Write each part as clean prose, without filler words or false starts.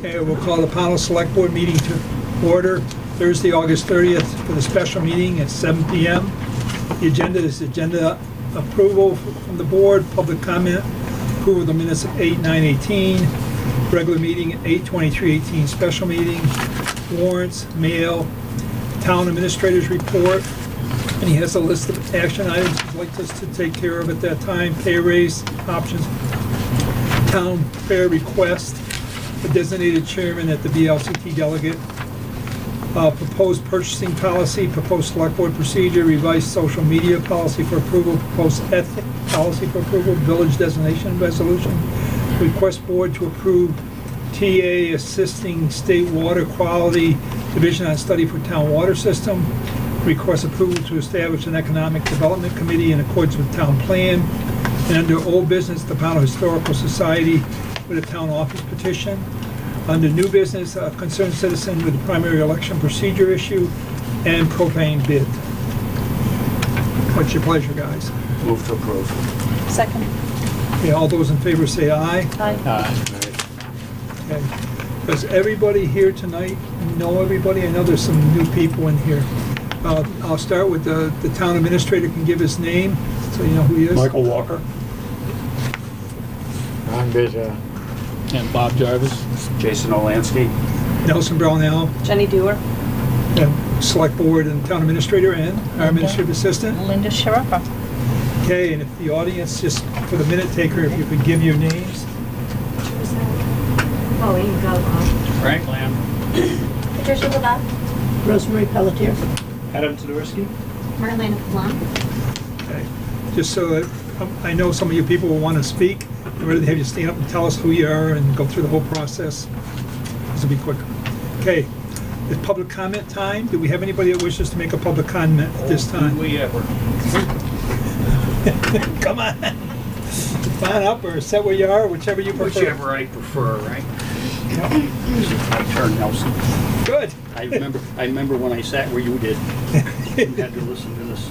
Okay, we'll call the Pownal Select Board meeting to order Thursday, August 30th for the special meeting at 7 p.m. The agenda is agenda approval from the board, public comment, approval of the minutes of 8/9/18, regular meeting at 8/23/18, special meeting, warrants, mail, town administrator's report, and he has a list of action items he'd like us to take care of at that time, pay raise options, town fair request, the designated chairman at the BLCT delegate, proposed purchasing policy, proposed select board procedure, revised social media policy for approval, proposed ethic policy for approval, village designation resolution, request board to approve TA assisting state water quality division on study for town water system, request approval to establish an economic development committee in accordance with town plan, and under old business, the Pownal Historical Society with a town office petition. Under new business, a concerned citizen with the primary election procedure issue and propane bid. What's your pleasure, guys? Move to approve. Second. Okay, all those in favor say aye. Aye. Okay. Does everybody here tonight know everybody? I know there's some new people in here. I'll start with the town administrator can give his name, so you know who he is. Michael Walker. Ron Bizza. And Bob Jarvis. Jason Olansky. Nelson Brownell, Jenny Dewar. select board and town administrator, and our administrative assistant. Linda Sharapa. Okay, and if the audience, just for the minute taker, if you could give your names. Oh, you go, Frank Lamb. Patricia LaBeouf, Rosemary Pelletier. Adam Todorsky. Marlena Plum. Okay, just so that I know some of you people will want to speak. I'm ready to have you stand up and tell us who you are and go through the whole process. This will be quicker. Okay, it's public comment time. Do we have anybody that wishes to make a public comment at this time? We ever. Come on. Come on up or sit where you are, whichever you prefer. Whichever I prefer, right? This is my turn, Nelson. Good. I remember when I sat where you did. You had to listen to this.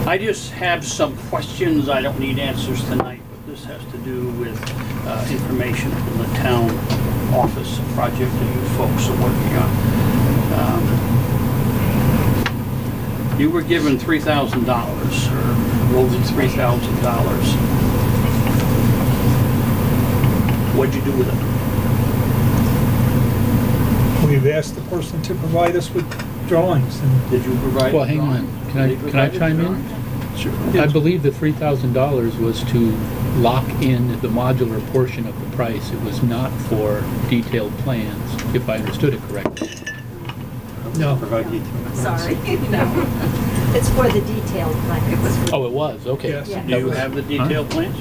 I just have some questions. I don't need answers tonight, but this has to do with information from the town office project that you folks are working on. You were given $3,000, or rolled $3,000. What'd you do with it? We've asked the person to provide us with drawings, and Did you provide? Well, hang on. Can I chime in? Sure. I believe the $3,000 was to lock in the modular portion of the price. It was not for detailed plans, if I understood it correctly. no. Provide details. Sorry, no. It's for the detailed plans. Oh, it was, okay. Yes. Yeah. Do you have the detailed plans?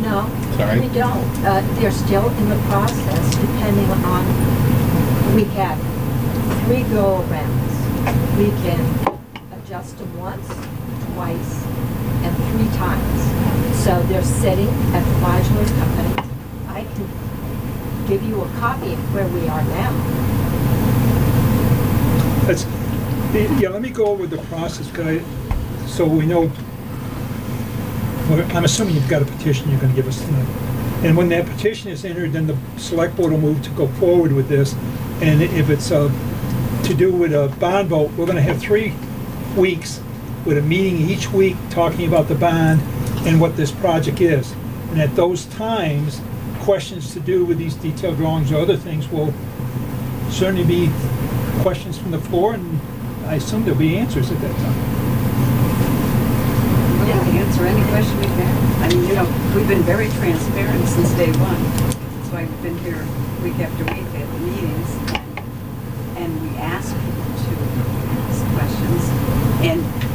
No, Sorry. we don't. They're still in the process, depending on, we have 3 go-arounds. We can adjust them once, twice, and 3 times. So they're sitting at the modular company. I can give you a copy of where we are now. That's, yeah, let me go over the process, so we know. I'm assuming you've got a petition you're going to give us tonight. And when that petition is entered, then the select board will move to go forward with this. And if it's to do with a bond vote, we're going to have 3 weeks with a meeting each week talking about the bond and what this project is. And at those times, questions to do with these detailed drawings or other things will certainly be questions from the floor, and I assume there'll be answers at that time. Yeah, answer any question we've had. I mean, we've been very transparent since day one. That's why we've been here week after week at the meetings, and we ask people to ask questions.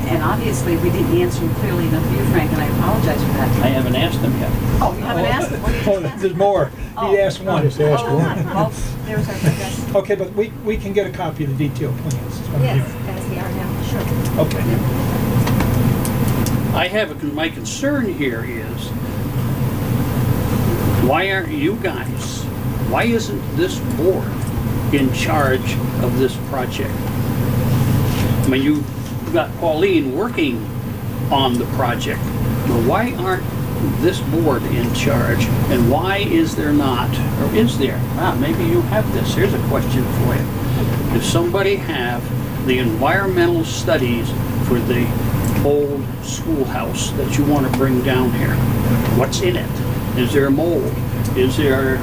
And obviously, we didn't answer them clearly enough for you, Frank, and I apologize for that. I haven't asked them yet. Oh, you haven't asked them? What did you Oh, just ask? there's more. Oh. He asked one. Just ask Oh, one. well, there's our guess. Okay, but we can get a copy of the detailed plans. is what I'm Yes, hearing. as they are now, sure. Okay. I have, my concern here is, why aren't you guys, why isn't this board in charge of this project? I mean, you've got Pauline working on the project, but why aren't this board in charge? And why is there not, or is there? Maybe you have this. Here's a question for you. Does somebody have the environmental studies for the old schoolhouse that you want to bring down here? What's in it? Is there mold? Is there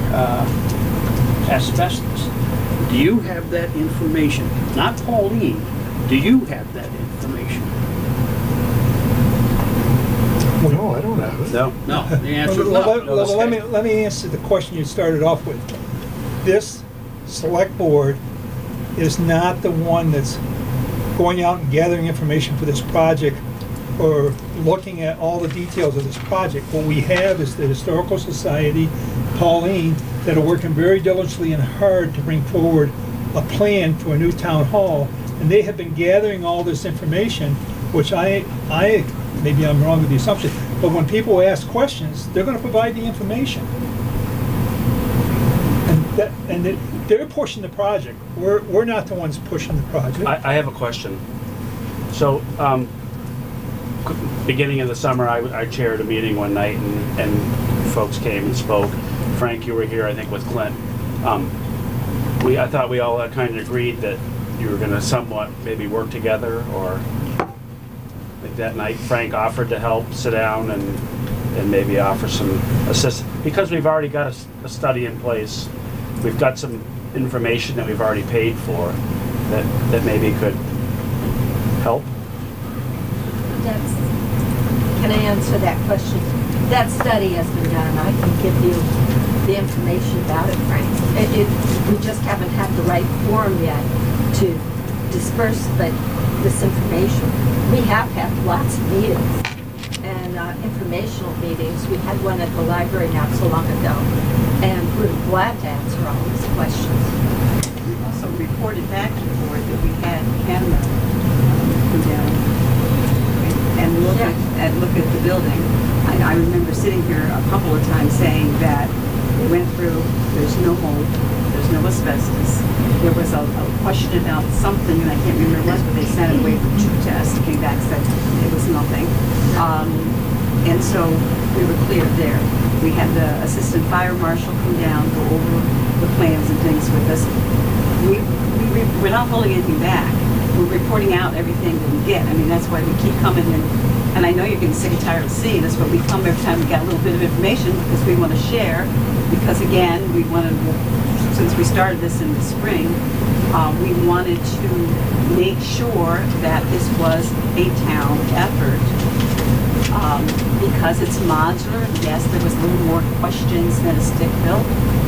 asbestos? Do you have that information? Not Pauline. Do you have that information? No, I don't have it. No. No, the answer is Well, no. let me answer the question you started off with. This select board is not the one that's going out and gathering information for this project or looking at all the details of this project. What we have is the Historical Society, Pauline, that are working very diligently and hard to bring forward a plan for a new town hall. And they have been gathering all this information, which I maybe I'm wrong with the assumption, but when people ask questions, they're gonna provide the information. They're pushing the project. We're not the ones pushing the project. I have a question. So, beginning of the summer, I chaired a meeting one night and folks came and spoke. Frank, you were here, I think, with Clint. I thought we all kind of agreed that you were gonna somewhat maybe work together, or like that night Frank offered to help sit down and maybe offer some assistance. Because we've already got a study in place, we've got some information that we've already paid for that maybe could help. Can I answer that question? That study has been done. I can give you the information about it, Frank. We just haven't had the right forum yet to disperse this information. We have had lots of meetings and informational meetings. We had one at the library not so long ago, and we're glad to answer all these questions. We also reported back to the board that we had camera go down and look at the building. I remember sitting here a couple of times saying that we went through, there's no mold, there's no asbestos. There was a question about something, and I can't remember what, but they sent it away for 2 tests, came back, said it was nothing. And so we were clear there. We had the assistant fire marshal come down, go over the plans and things with us. We're not holding anything back. We're reporting out everything that we get. I mean, that's why we keep coming in. And I know you're getting sick and tired of seeing us, but we come every time we got a little bit of information because we want to share. Because again, we wanted, since we started this in the spring, we wanted to make sure that this was a town effort. Because it's modular, yes, there was a little more questions than a stick built.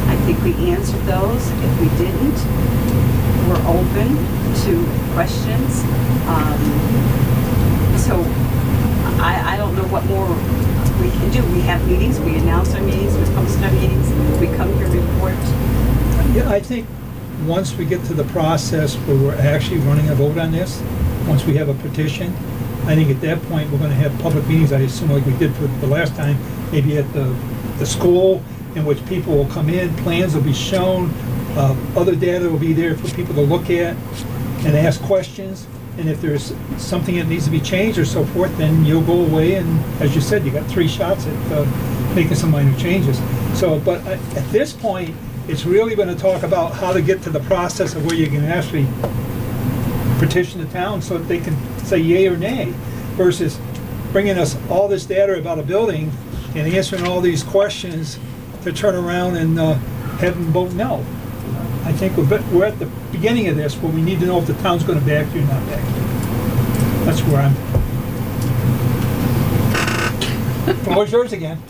I think we answered those. If we didn't, we're open to questions. So I don't know what more we can do. We have meetings, we announce our meetings, we post our meetings, we come here report. Yeah, I think once we get to the process where we're actually running a vote on this, once we have a petition, I think at that point, we're gonna have public meetings, I assume like we did for the last time, maybe at the school, in which people will come in, plans will be shown, other data will be there for people to look at and ask questions. And if there's something that needs to be changed or so forth, then you'll go away and, as you said, you got 3 shots at making some minor changes. So, but at this point, it's really gonna talk about how to get to the process of where you can actually petition the town so that they can say yay or nay, versus bringing us all this data about a building and answering all these questions to turn around and have them vote no. I think we're at the beginning of this where we need to know if the town's gonna back you or not back you. That's where I'm. Floor's yours again.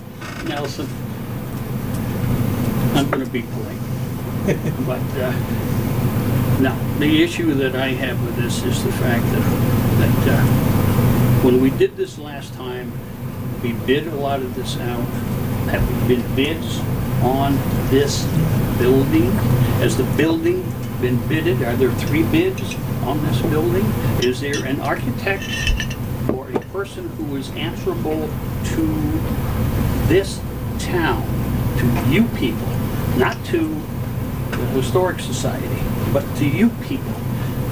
Nelson, I'm going to be polite. But, no, the issue that I have with this is the fact that when we did this last time, we bid a lot of this out. Have there been bids on this building? Has the building been bidded? Are there 3 bids on this building? Is there an architect or a person who is answerable to this town, to you people, not to the Historic Society, but to you people?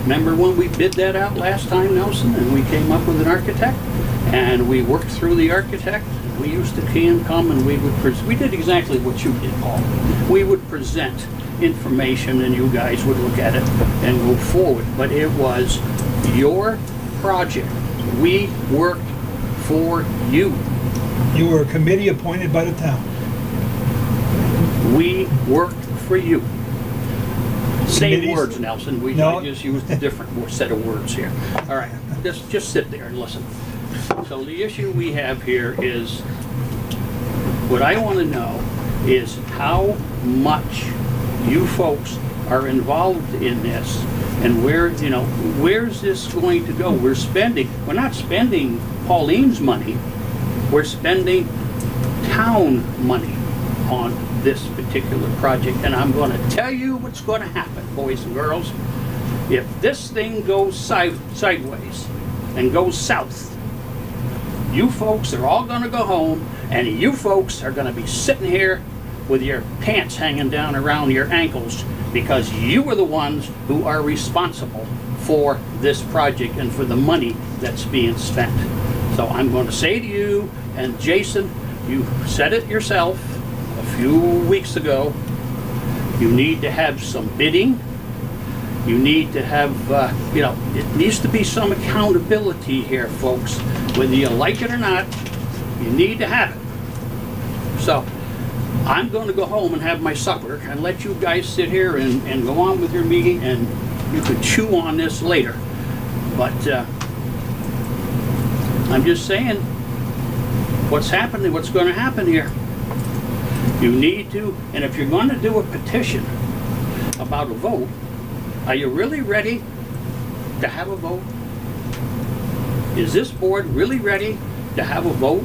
Remember when we bid that out last time, Nelson, and we came up with an architect? And we worked through the architect, We used to come and we did exactly what you did, Paul. We would present information and you guys would look at it and move forward. But it was your project. We worked for you. You were a committee appointed by the town. We worked for you. Same Committees- words, Nelson. No. I just used a different set of words here. All right, just sit there and listen. So the issue we have here is, what I want to know is how much you folks are involved in this and where's this going to go? We're not spending Pauline's money, we're spending town money on this particular project, and I'm going to tell you what's going to happen, boys and girls. If this thing goes sideways and goes south, you folks are all going to go home, and you folks are going to be sitting here with your pants hanging down around your ankles because you are the ones who are responsible for this project and for the money that's being spent. So I'm going to say to you, and Jason, you said it yourself a few weeks ago, you need to have some bidding. You need to have, it needs to be some accountability here, folks. Whether you like it or not, you need to have it. So I'm going to go home and have my supper and let you guys sit here and go on with your meeting, and you could chew on this later. But I'm just saying what's happening, what's going to happen here. You need to, and if you're going to do a petition about a vote, are you really ready to have a vote? Is this board really ready to have a vote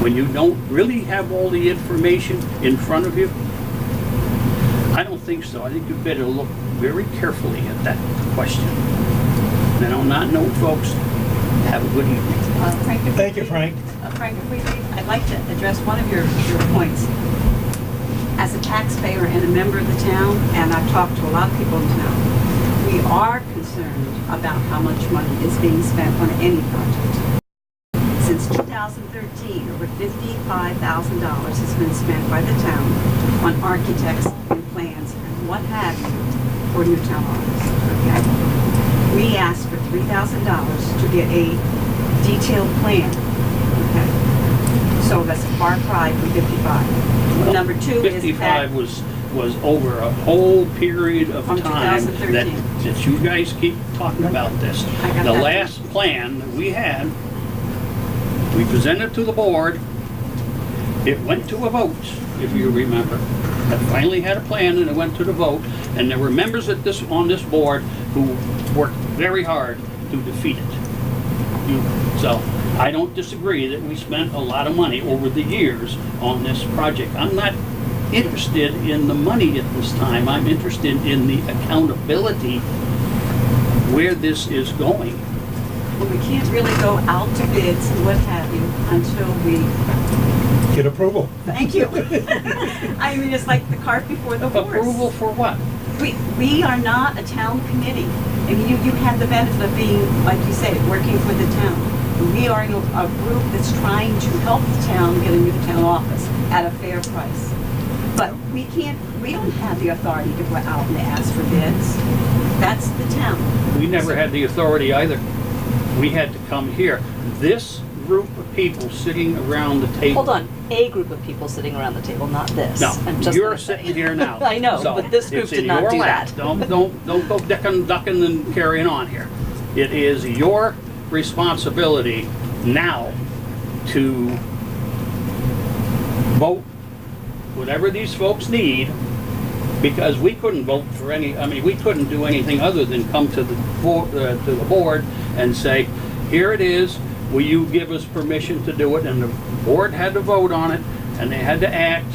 when you don't really have all the information in front of you? I don't think so. I think you better look very carefully at that question. And on that note, folks, have a good evening. Frank, if we Thank you, may- Frank. Frank, if we may, I'd like to address one of your points. As a taxpayer and a member of the town, and I've talked to a lot of people in town, we are concerned about how much money is being spent on any project. Since 2013, over $55,000 has been spent by the town on architects and plans and what have you for new town office. Okay? We asked for $3,000 to get a detailed plan. Okay? So that's a far cry from 55. Number two is 55 that was over a whole period of From time 2013. that you guys keep talking about this. I got The that. last plan that we had, we presented to the board. It went to a vote, if you remember. I finally had a plan and it went to the vote, and there were members on this board who worked very hard to defeat it. So I don't disagree that we spent a lot of money over the years on this project. I'm not interested in the money at this time. I'm interested in the accountability where this is going. well, we can't really go out to bids and what have you until we, Get approval. thank you. I mean, it's like the cart before the horse. Approval for what? We are not a town committee. I mean, you have the benefit of being, like you said, working for the town. We are a group that's trying to help the town get a new town office at a fair price. But we don't have the authority to go out and ask for bids. That's the town. We never had the authority either. We had to come here. This group of people sitting around the table. Hold on, a group of people sitting around the table, not this. No, I'm just you're gonna say. sitting here now. I know, So, but this group it's did in not your do lap. that. Don't go ducking and carrying on here. It is your responsibility now to vote whatever these folks need, because we couldn't vote for we couldn't do anything other than come to the board and say, here it is, will you give us permission to do it? And the board had to vote on it, and they had to act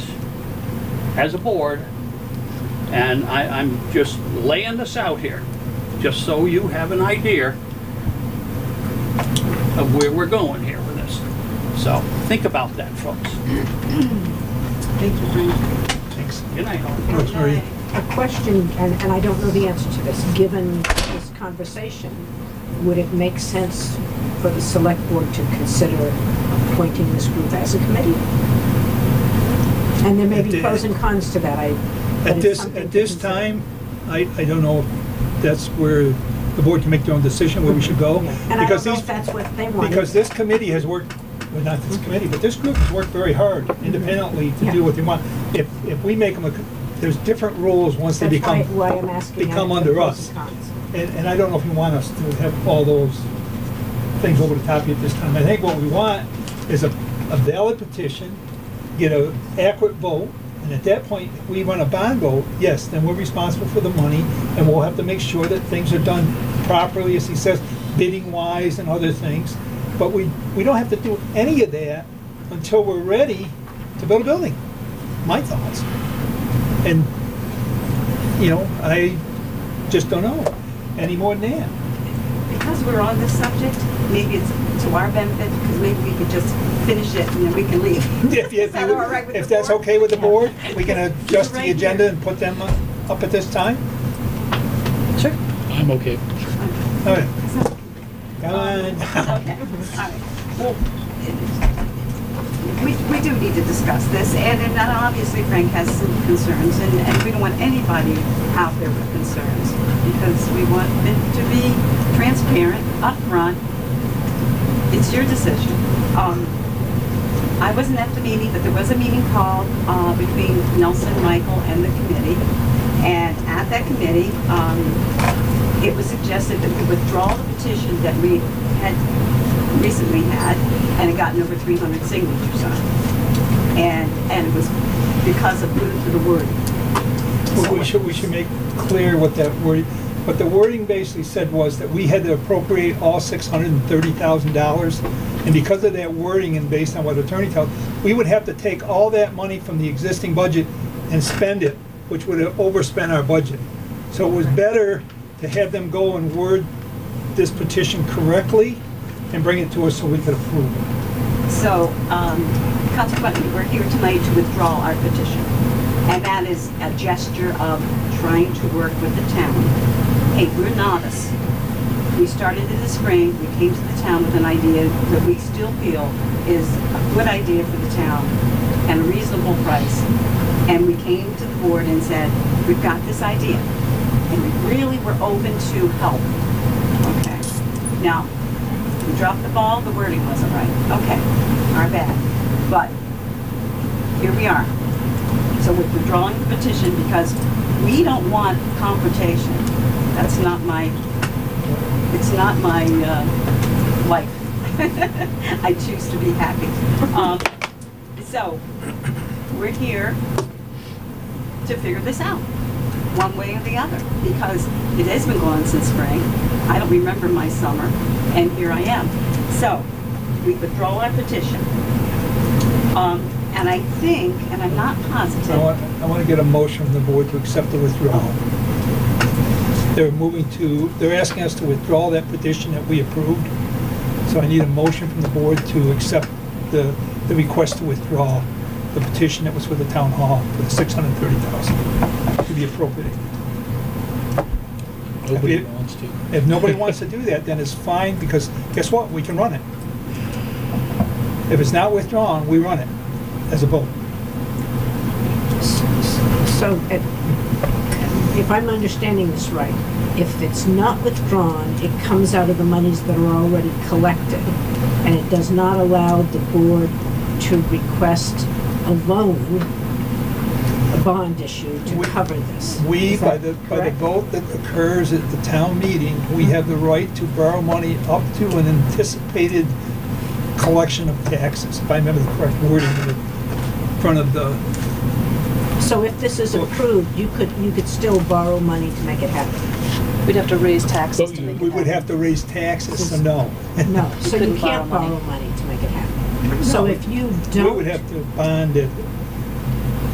as a board. And I'm just laying this out here, just so you have an idea of where we're going here with this. So think about that, folks. Thank you, Frank. Thanks. Good night, all. Rosemary. A question, and I don't know the answer to this, given this conversation, would it make sense for the select board to consider appointing this group as a committee. And there may At be the- pros and cons to that, but At it's this, something at to this consider. time, I don't know if that's where the board can make their own decision where we should go. Yeah. And I Because don't know these- if that's what they want. Because this committee has worked, well, not this committee, but this group has worked very hard independently to Yeah. do what they want. If we make them, there's different rules once they That's become, why I'm asking. become the under pros us. and cons. and I don't know if you want us to have all those things over the top of you at this time. I think what we want is a valid petition, get an accurate vote, and at that point, if we run a bond vote, yes, then we're responsible for the money, and we'll have to make sure that things are done properly, as he says, bidding wise and other things. But we don't have to do any of that until we're ready to build a building. My thoughts. And, I just don't know any more than that. Because we're on this subject, maybe it's to our benefit, because maybe we could just finish it and then we can leave. Is that all right with If the that's board? okay with the board, we can adjust the Right here. agenda and put them up at this time? Sure. I'm okay. All right. Come on. Okay, all right. Well, we do need to discuss this, and obviously Frank has some concerns, and we don't want anybody out there with concerns, because we want it to be transparent, upfront. It's your decision. I wasn't at the meeting, but there was a meeting called between Nelson, Michael, and the committee, and at that committee, it was suggested that we withdraw the petition that we had recently had, and it gotten over 300 signatures on it. And it was because of the wording. Well, we should make clear what that word, what the wording basically said was that we had to appropriate all $630,000. And because of that wording and based on what attorney tells, we would have to take all that money from the existing budget and spend it, which would have overspent our budget. So it was better to have them go and word this petition correctly and bring it to us so we could approve it. So, consequently, we're here tonight to withdraw our petition. And that is a gesture of trying to work with the town. Hey, we're novice. We started in the spring, we came to the town with an idea that we still feel is a good idea for the town and a reasonable price. And we came to the board and said, we've got this idea. And we really were open to help. Okay. Now, we dropped the ball, the wording wasn't right. Okay, our bad. But here we are. So we're withdrawing the petition because we don't want confrontation. That's not my, it's not my life. I choose to be happy. So we're here to figure this out, one way or the other, because it has been going on since spring. I don't remember my summer, and here I am. So we withdraw our petition. And I think, and I'm not positive. I want to get a motion from the board to accept the withdrawal. They're asking us to withdraw that petition that we approved. So I need a motion from the board to accept the request to withdraw the petition that was for the town hall for the $630,000 to be appropriated. Nobody If- wants to. If nobody wants to do that, then it's fine, because guess what? We can run it. If it's not withdrawn, we run it as a vote. So, if I'm understanding this right, if it's not withdrawn, it comes out of the monies that are already collected, and it does not allow the board to request a loan, a bond issue to cover this. We, Is by that the correct? vote that occurs at the town meeting, we have the right to borrow money up to an anticipated collection of taxes, if I remember the correct wording in the front of the, So if this is approved, you could still borrow money to make it happen? We'd have to raise taxes to make it we would have happen. to raise taxes, so no. No, so you couldn't can't borrow borrow money. money to make it happen. So if you don't. We would have to bond it,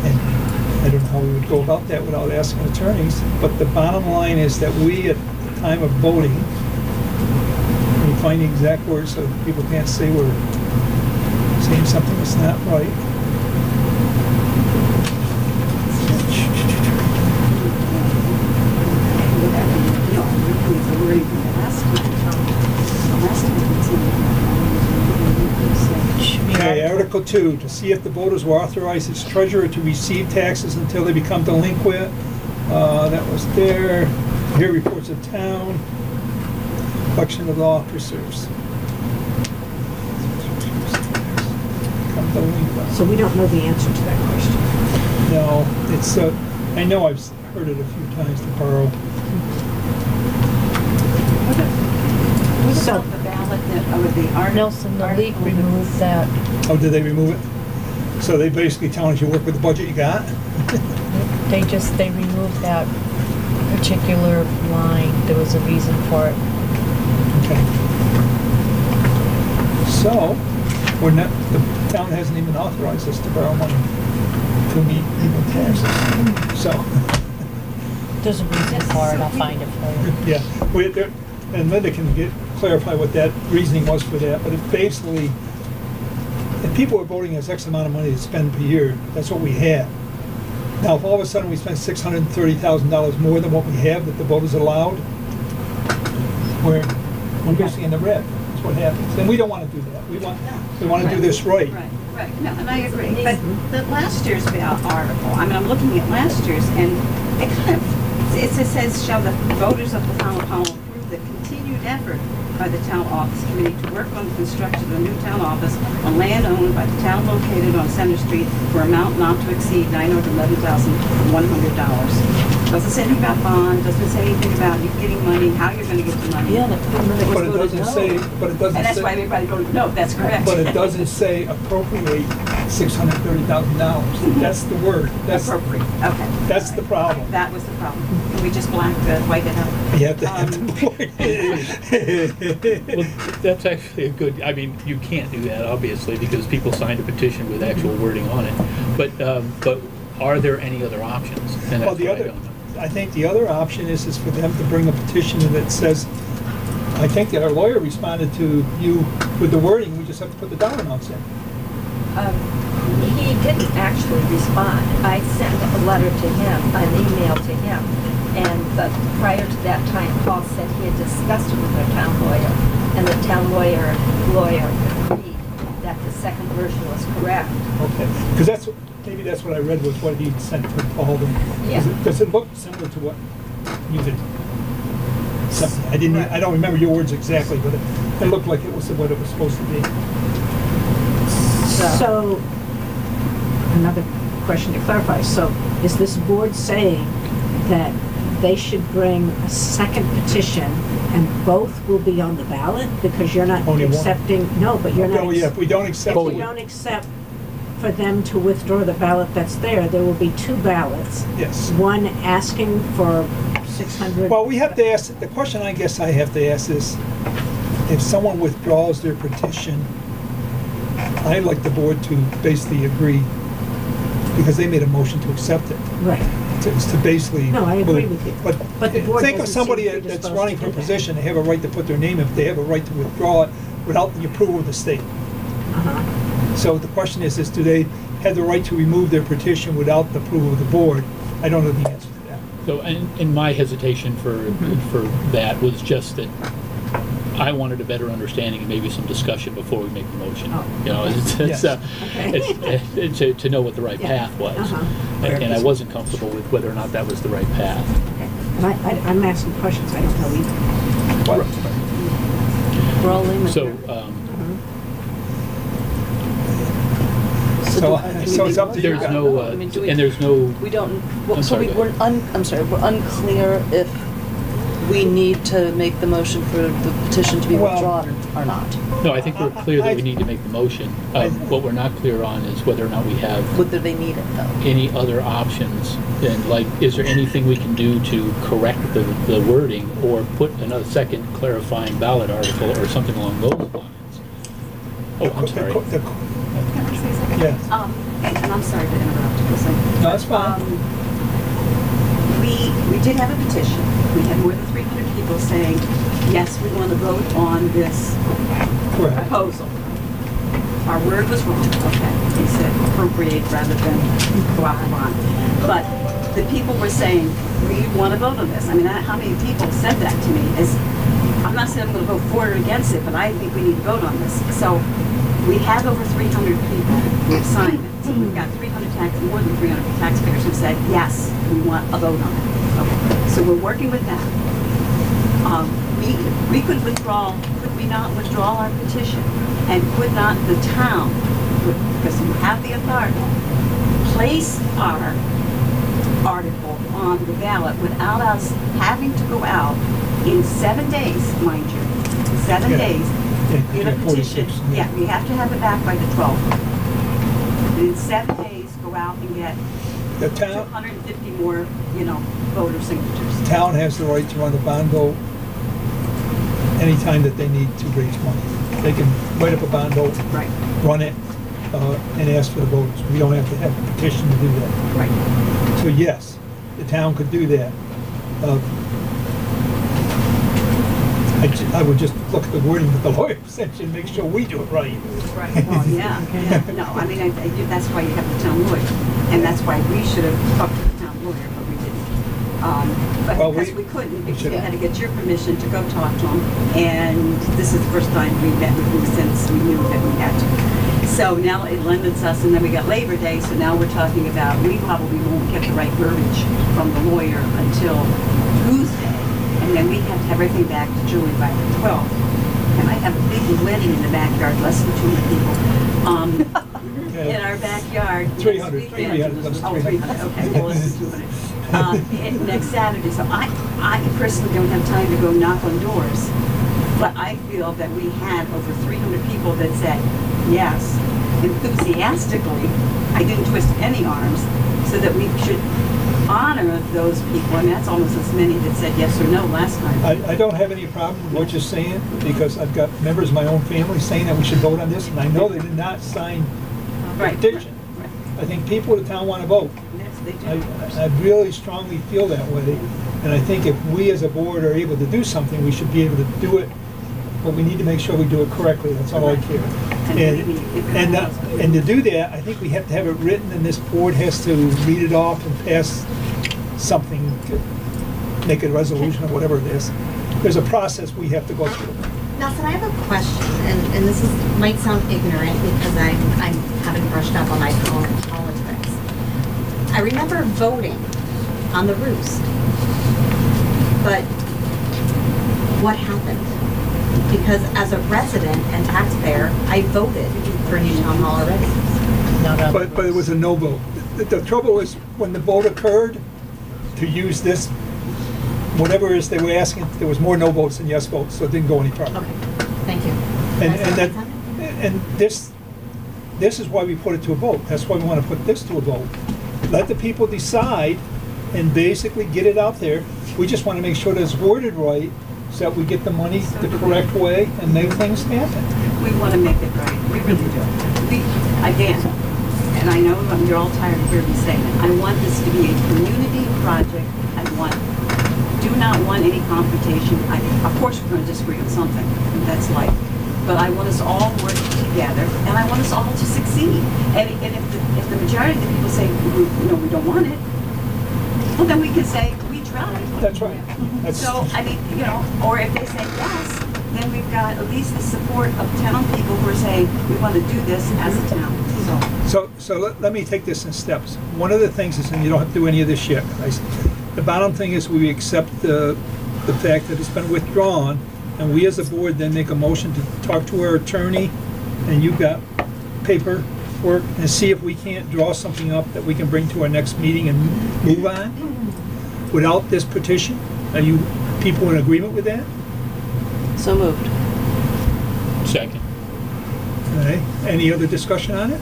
and I don't know how we would go about that without asking attorneys, but the bottom line is that we, at the time of voting, we find the exact words so people can't say we're saying something that's not right. Last time it's in. 22, to see if the voters will authorize its treasurer to receive taxes until they become delinquent. That was there. Here reports of town. Election of the officers. Become delinquent. So we don't know the answer to that question. No, it's, I know I've heard it a few times to borrow. What So- about the ballot that, with the art? Nelson, the league removed that. Oh, did they remove it? So they basically telling us you work with the budget you got? They removed that particular line. There was a reason for it. Okay. So, we're not, the town hasn't even authorized us to borrow money to meet even taxes. So, There's a reason for it. I'll find it for you. yeah, and Linda can clarify what that reasoning was for that, but it basically, if people are voting as X amount of money to spend per year, that's what we have. Now, if all of a sudden we spend $630,000 more than what we have that the voters allowed, we're basically in the red. That's what happens. And we don't want to do that. We want to do this right. Right, no, and I agree, but the last year's ballot article, I mean, I'm looking at last year's, and it kind of, it says, shall the voters of the town of Pownal approve the continued effort by the town office committee to work on the construction of a new town office on land owned by the town located on Center Street for amount not to exceed $911,100. Doesn't say anything about bond, doesn't say anything about you getting money, how you're gonna get the money. Yeah, and it But it was doesn't voted say, no. but it doesn't And that's why say, everybody voted no, that's correct. but it doesn't say appropriate $630,000. That's the word. Appropriate, okay. That's the problem. That was the problem. Can we just white it out? You have to have the Well, that's actually a good, I mean, you can't do that, obviously, because people signed a petition with actual wording on it. But are there any other options? And Well, that's what I don't know. I think the other option is for them to bring a petition that says, I think that our lawyer responded to you with the wording, we just have to put the dollar amounts in. He didn't actually respond. I sent a letter to him, an email to him, but prior to that time, Paul said he had discussed it with our town lawyer, and the town lawyer agreed that the second version was correct. Okay, because maybe that's what I read was what he sent to Paul. Yeah. Because it looked similar to what you did. I don't remember your words exactly, but it looked like it was what it was supposed to be. So, another question to clarify. So, is this board saying that they should bring a second petition and both will be on the ballot? Because you're not Only one. accepting, no, but you're not. Oh, yeah, if we don't accept If it. we don't accept for them to withdraw the ballot that's there will be two ballots. Yes. One asking for 600. Well, we have to ask, the question I guess I have to ask is, if someone withdraws their petition, I'd like the board to basically agree, because they made a motion to accept it. Right. To basically. No, I agree with you. But But the board think of doesn't somebody seem that's predisposed running to for a do that. position, they have a right to put their name if they have a right to withdraw it without the approval of the state. Uh-huh. So the question is do they have the right to remove their petition without the approval of the board? I don't know the answer to that. So, and my hesitation for that was just that I wanted a better understanding and maybe some discussion before we make the motion. Oh. You know, Yes. it's to know what the right Yeah. path was. Uh-huh. And I wasn't comfortable with whether or not that was the right path. And I'm asking questions I don't know either. What? We're all laymen So, here. So it's up to you there's guys. no, I mean, do we- and there's no, We don't, I'm so sorry, we go we're I'm sorry, we're unclear if we need to make the motion for the petition to be Well- withdrawn or not. no, I think we're clear that we I- need to make the motion. What we're not clear on is whether or not we have Whether they need it though. any other options. And like, is there anything we can do to correct the wording or put another second clarifying ballot article or something along those lines? Oh, I'm sorry. Can I say something? Yes. And I'm sorry to interrupt, listen. No, that's fine. We did have a petition. We had more than 300 people saying, yes, we want to vote on this Correct. proposal. Our word was wrong, okay. They said appropriate rather than blah, blah. But the people were saying, we want to vote on this. I mean, how many people said that to me? I'm not saying I'm going to vote for or against it, but I think we need to vote on this. So We have over 300 people who have signed it. So we've got more than 300 taxpayers who said, yes, we want a vote on it. Okay. So we're working with that. We could withdraw, could we not withdraw our petition? And could not the town, because you have the authority, place our article on the ballot without us having to go out in 7 days, mind you, 7 Yeah. days, Yeah, get a petition. 46, Yeah, we have to have it back by the 12th. And in 7 days, go out and get The town, 250 more, voter signatures. town has the right to run the bond vote anytime that they need to raise money. They can write up a bond vote, Right, run it, and ask for the voters. We don't have to have a petition to do that. right. So yes, the town could do that. I would just look at the wording of the lawyer sent and make sure we do it right. Right, well, yeah. No, I mean, that's why you have the town lawyer. And that's why we should have talked to the town lawyer, but we didn't. Well, But because we couldn't, because should we have. had to get your permission to go talk to him. And this is the first time we met with him since we knew that we had to. So now it limits us, and then we got Labor Day, so now we're talking about, we probably won't get the right verbiage from the lawyer until Tuesday. And then we have to have everything back to Julie by the 12th. And I have a big wedding in the backyard, less than 200 people. In our backyard. 300, next 300, weekend. that's Oh, 300. 300, okay, well, less than 200. Next Saturday, so I personally don't have time to go knock on doors. But I feel that we had over 300 people that said yes, enthusiastically. I didn't twist any arms, so that we should honor those people. And that's almost as many that said yes or no last time. I don't have any problem with what you're saying, because I've got members of my own family saying that we should vote on this, and I know they did not sign the Right. petition. Right. I think people in the town want to vote. Yes, they do. I really strongly feel that way, and I think if we as a board are able to do something, we should be able to do it, but we need to make sure we do it correctly, that's all I care. And to do that, I think we have to have it written, and this board has to read it off and pass something to make a resolution or whatever it is. There's a process we have to go through. Nelson, I have a question, and this might sound ignorant because I haven't brushed up on my politics. I remember voting on the roost, but what happened? Because as a resident and taxpayer, I voted for a new town hall already. Not on the But it was a no vote. The trouble is, when the vote occurred, to use this, whatever it is they were asking, there was more no votes than yes votes, so it didn't go any further. Okay, thank you. And this is why we put it to a vote. That's why we want to put this to a vote. Let the people decide and basically get it out there. We just want to make sure that it's worded right, so that we get the money the correct way and make things happen. We want to make it right. We really do. Again, and I know you're all tired of hearing me say it, I want this to be a community project. Do not want any confrontation. Of course, we're going to disagree on something. That's life. But I want us all working together, and I want us all to succeed. And if the majority of the people say, we don't want it, well, then we can say, we tried. That's right. That's- So, I mean, or if they say yes, then we've got at least the support of town people who are saying, we want to do this as a town. So let me take this in steps. One of the things is, and you don't have to do any of this yet, the bottom thing is we accept the fact that it's been withdrawn, and we as a board then make a motion to talk to our attorney, and you've got paperwork, and see if we can't draw something up that we can bring to our next meeting and move on without this petition. Are you people in agreement with that? So moved. Second. Okay. Any other discussion on it?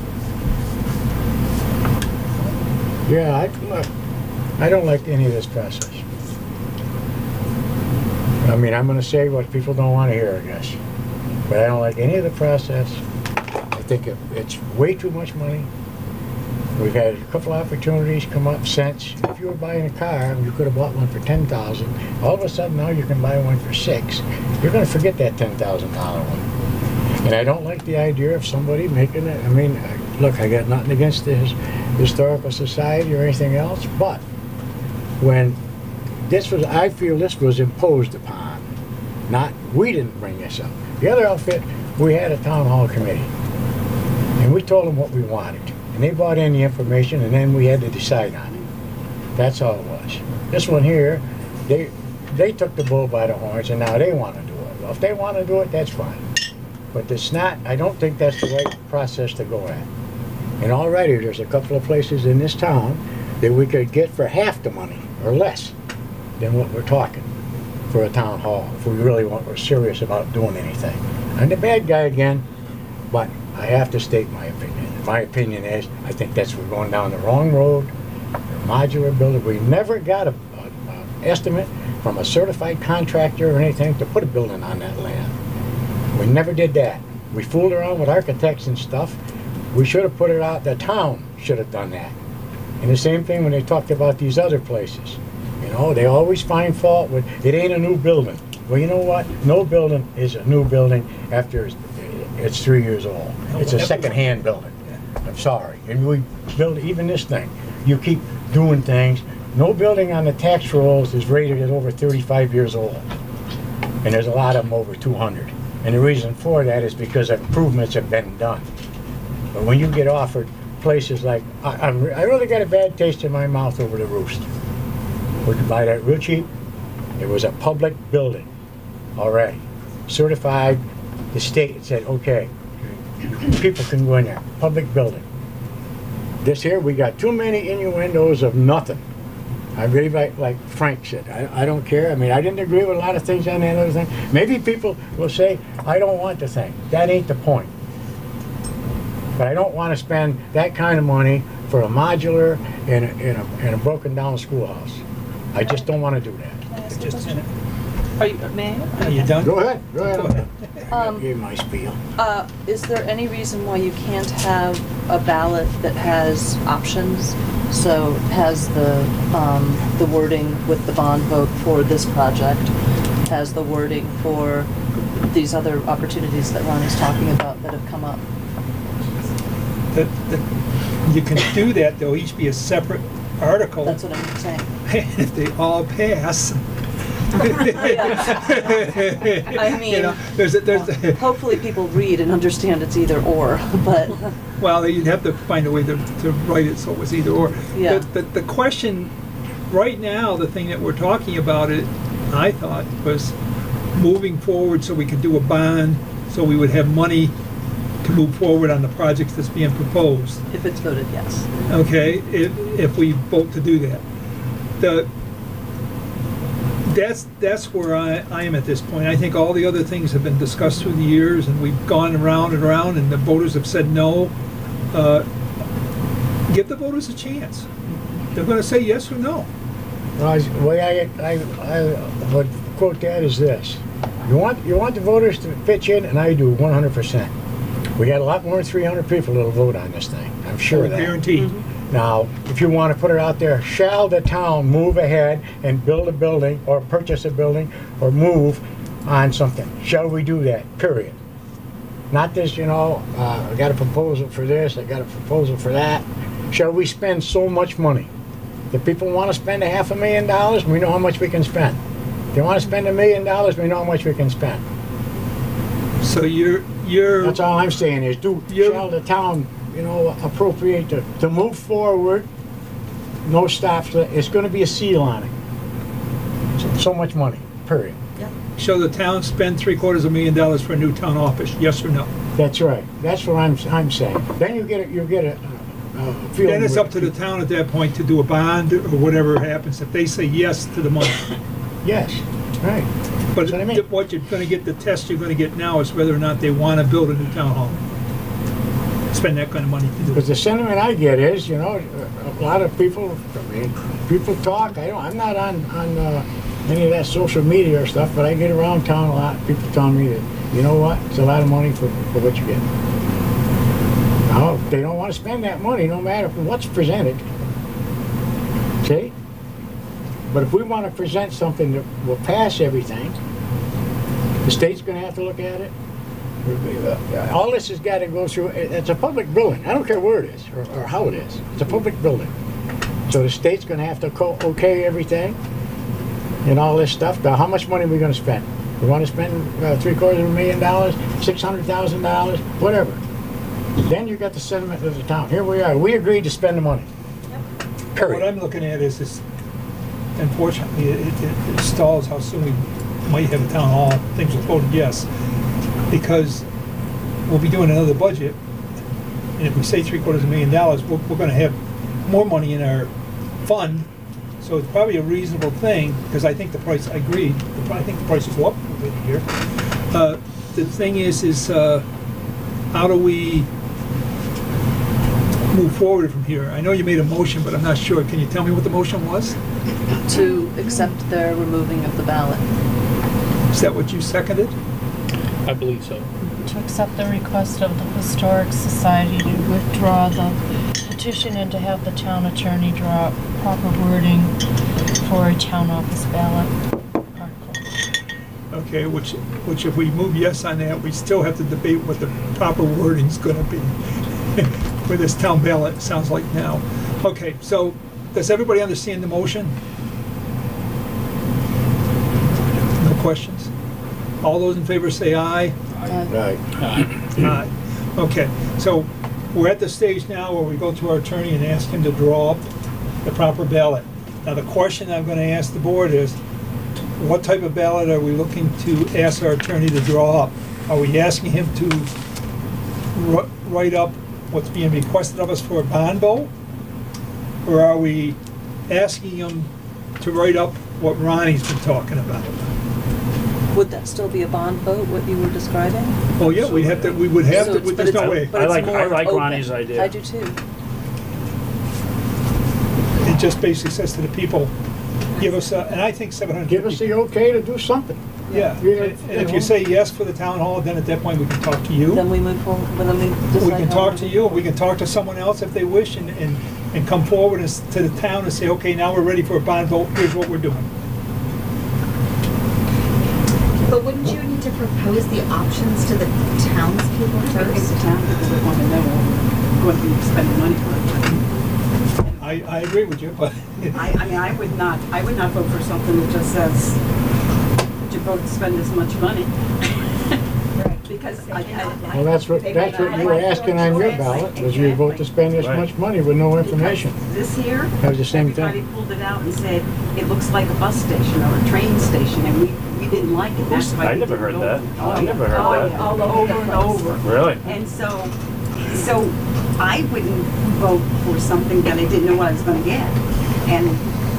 Yeah, I don't like any of this process. I mean, I'm gonna say what people don't wanna hear, I guess. But I don't like any of the process. I think it's way too much money. We've had a couple opportunities come up since. If you were buying a car, you could have bought one for $10,000. All of a sudden now you can buy one for $6,000. You're gonna forget that $10,000 one. And I don't like the idea of somebody making it, I mean, look, I got nothing against the Historical Society or anything else, but when I feel this was imposed upon, we didn't bring this up. The other outfit, we had a town hall committee. And we told them what we wanted. And they brought in the information, and then we had to decide on it. That's all it was. This one here, they took the bull by the horns, and now they want to do it. Well, if they want to do it, that's fine. But it's not, I don't think that's the right process to go at. And already, there's a couple of places in this town that we could get for half the money, or less, than what we're talking for a town hall, if we really we're serious about doing anything. I'm the bad guy again, but I have to state my opinion. My opinion is, I think we're going down the wrong road. The modular building, we never got a estimate from a certified contractor or anything to put a building on that land. We never did that. We fooled around with architects and stuff. We should have put it out, the town should have done that. And the same thing when they talked about these other places. You know, they always find fault with, it ain't a new building. Well, you know what? No building is a new building after it's 3 years old. It's a second-hand building. I'm sorry. And we build even this thing. You keep doing things. No building on the tax rolls is rated at over 35 years old. And there's a lot of them over 200. And the reason for that is because improvements have been done. But when you get offered places like, I really got a bad taste in my mouth over the Roost. We could buy that real cheap. It was a public building already. Certified, the state said, okay, people can go in there. Public building. This here, we got too many innuendos of nothing. I really like Frank said, I don't care. I mean, I didn't agree with a lot of things on that other thing. Maybe people will say, I don't want the thing. That ain't the point. But I don't want to spend that kind of money for a modular and a broken down schoolhouse. I just don't want to do that. Can I ask It a just- question? Are you, may I? Are you done? Go ahead, go ahead. I Um, gave my spiel. Is there any reason why you can't have a ballot that has options? So has the wording with the bond vote for this project, has the wording for these other opportunities that Ronnie's talking about that have come up? You can do that, they'll each be a separate article. That's what I'm saying. And if they all pass. I mean, You know, there's hopefully people read and understand it's either or, but well, you'd have to find a way to write it so it was either or. Yeah. The question, right now, the thing that we're talking about, I thought, was moving forward so we could do a bond, so we would have money to move forward on the projects that's being proposed. if it's voted yes. Okay, if we vote to do that. That's where I am at this point. I think all the other things have been discussed through the years, and we've gone around and around, and the voters have said no. Give the voters a chance. They're gonna say yes or no. Well, the way I would quote that is this. You want the voters to pitch in, and I do 100%. We got a lot more than 300 people that'll vote on this thing. I'm sure of that. Guaranteed. Now, if you want to put it out there, shall the town move ahead and build a building or purchase a building or move on something? Shall we do that? Period. Not this, I got a proposal for this, I got a proposal for that. Shall we spend so much money? If people want to spend $500,000, we know how much we can spend. If they want to spend $1 million, we know how much we can spend. So you're That's all I'm saying is, shall the town, appropriate to move forward, no stops, it's gonna be a seal on it. So much money, period. shall the town spend $750,000 for a new town office? Yes or no? That's right, that's what I'm saying. Then you get a feeling. Then it's up to the town at that point to do a bond or whatever happens. If they say yes to the money. Yes, right. But That's what I mean. what you're gonna get, the test you're gonna get now is whether or not they wanna build a new town hall. Spend that kind of money to do Because it. the sentiment I get is, a lot of people, people talk. I'm not on any of that social media or stuff, but I get around town a lot. People telling me that, you know what, it's a lot of money for what you get. No, they don't want to spend that money, no matter what's presented. See? But if we want to present something that will pass everything, the state's going to have to look at it. All this has got to go through, it's a public building. I don't care where it is or how it is. It's a public building. So the state's going to have to okay everything and all this stuff. Now, how much money are we going to spend? We want to spend $750,000, $600,000, whatever. then you got the sentiment of the town. Here we are, we agreed to spend the money. What Period. I'm looking at is this, unfortunately, it stalls how soon we might have a town hall. Things will voted yes. Because we'll be doing another budget, and if we say $750,000, we're gonna have more money in our fund. So it's probably a reasonable thing, because I think the price, I agree, I think the prices go up a little bit here. The thing is how do we move forward from here? I know you made a motion, but I'm not sure. Can you tell me what the motion was? To accept their removing of the ballot. Is that what you seconded? I believe so. To accept the request of the Historic Society to withdraw the petition and to have the town attorney draw up proper wording for a town office ballot article. Okay, which if we move yes on that, we still have to debate what the proper wording's gonna be for this town ballot, sounds like now. Okay, so does everybody understand the motion? No questions? All those in favor say aye. Right. Aye. Okay, so we're at the stage now where we go to our attorney and ask him to draw up the proper ballot. Now, the question I'm gonna ask the board is, what type of ballot are we looking to ask our attorney to draw up? Are we asking him to write up what's being requested of us for a bond vote? Or are we asking him to write up what Ronnie's been talking about? Would that still be a bond vote, what you were describing? Oh, yeah, we would have So to, it's- but there's no it's- way. but it's I more like open. Ronnie's idea. I do too. It just basically says to the people, give us, and I think 750. Give us the okay to do something. Yeah, and if you say yes for the town hall, then at that point we can talk to you. Then we move forward, then we decide. We can how talk we- to you, we can talk to someone else if they wish, and come forward to the town and say, okay, now we're ready for a bond vote, here's what we're doing. But wouldn't you need to propose the options to the townspeople I think first? the town people would want to know what we spending money for. I agree with you, but I mean, I would not vote for something that just says, to vote to spend this much money. Because Well, that's what you were asking on your ballot, was you vote to spend this Right. much money with no information. This here, That was the same everybody thing. pulled it out and said, it looks like a bus station or a train station, and we didn't like it. That's why I we never didn't heard go. that. Oh, I yeah. never heard Oh, that. yeah. All over and over. Really? And so I wouldn't vote for something that I didn't know what I was gonna get, and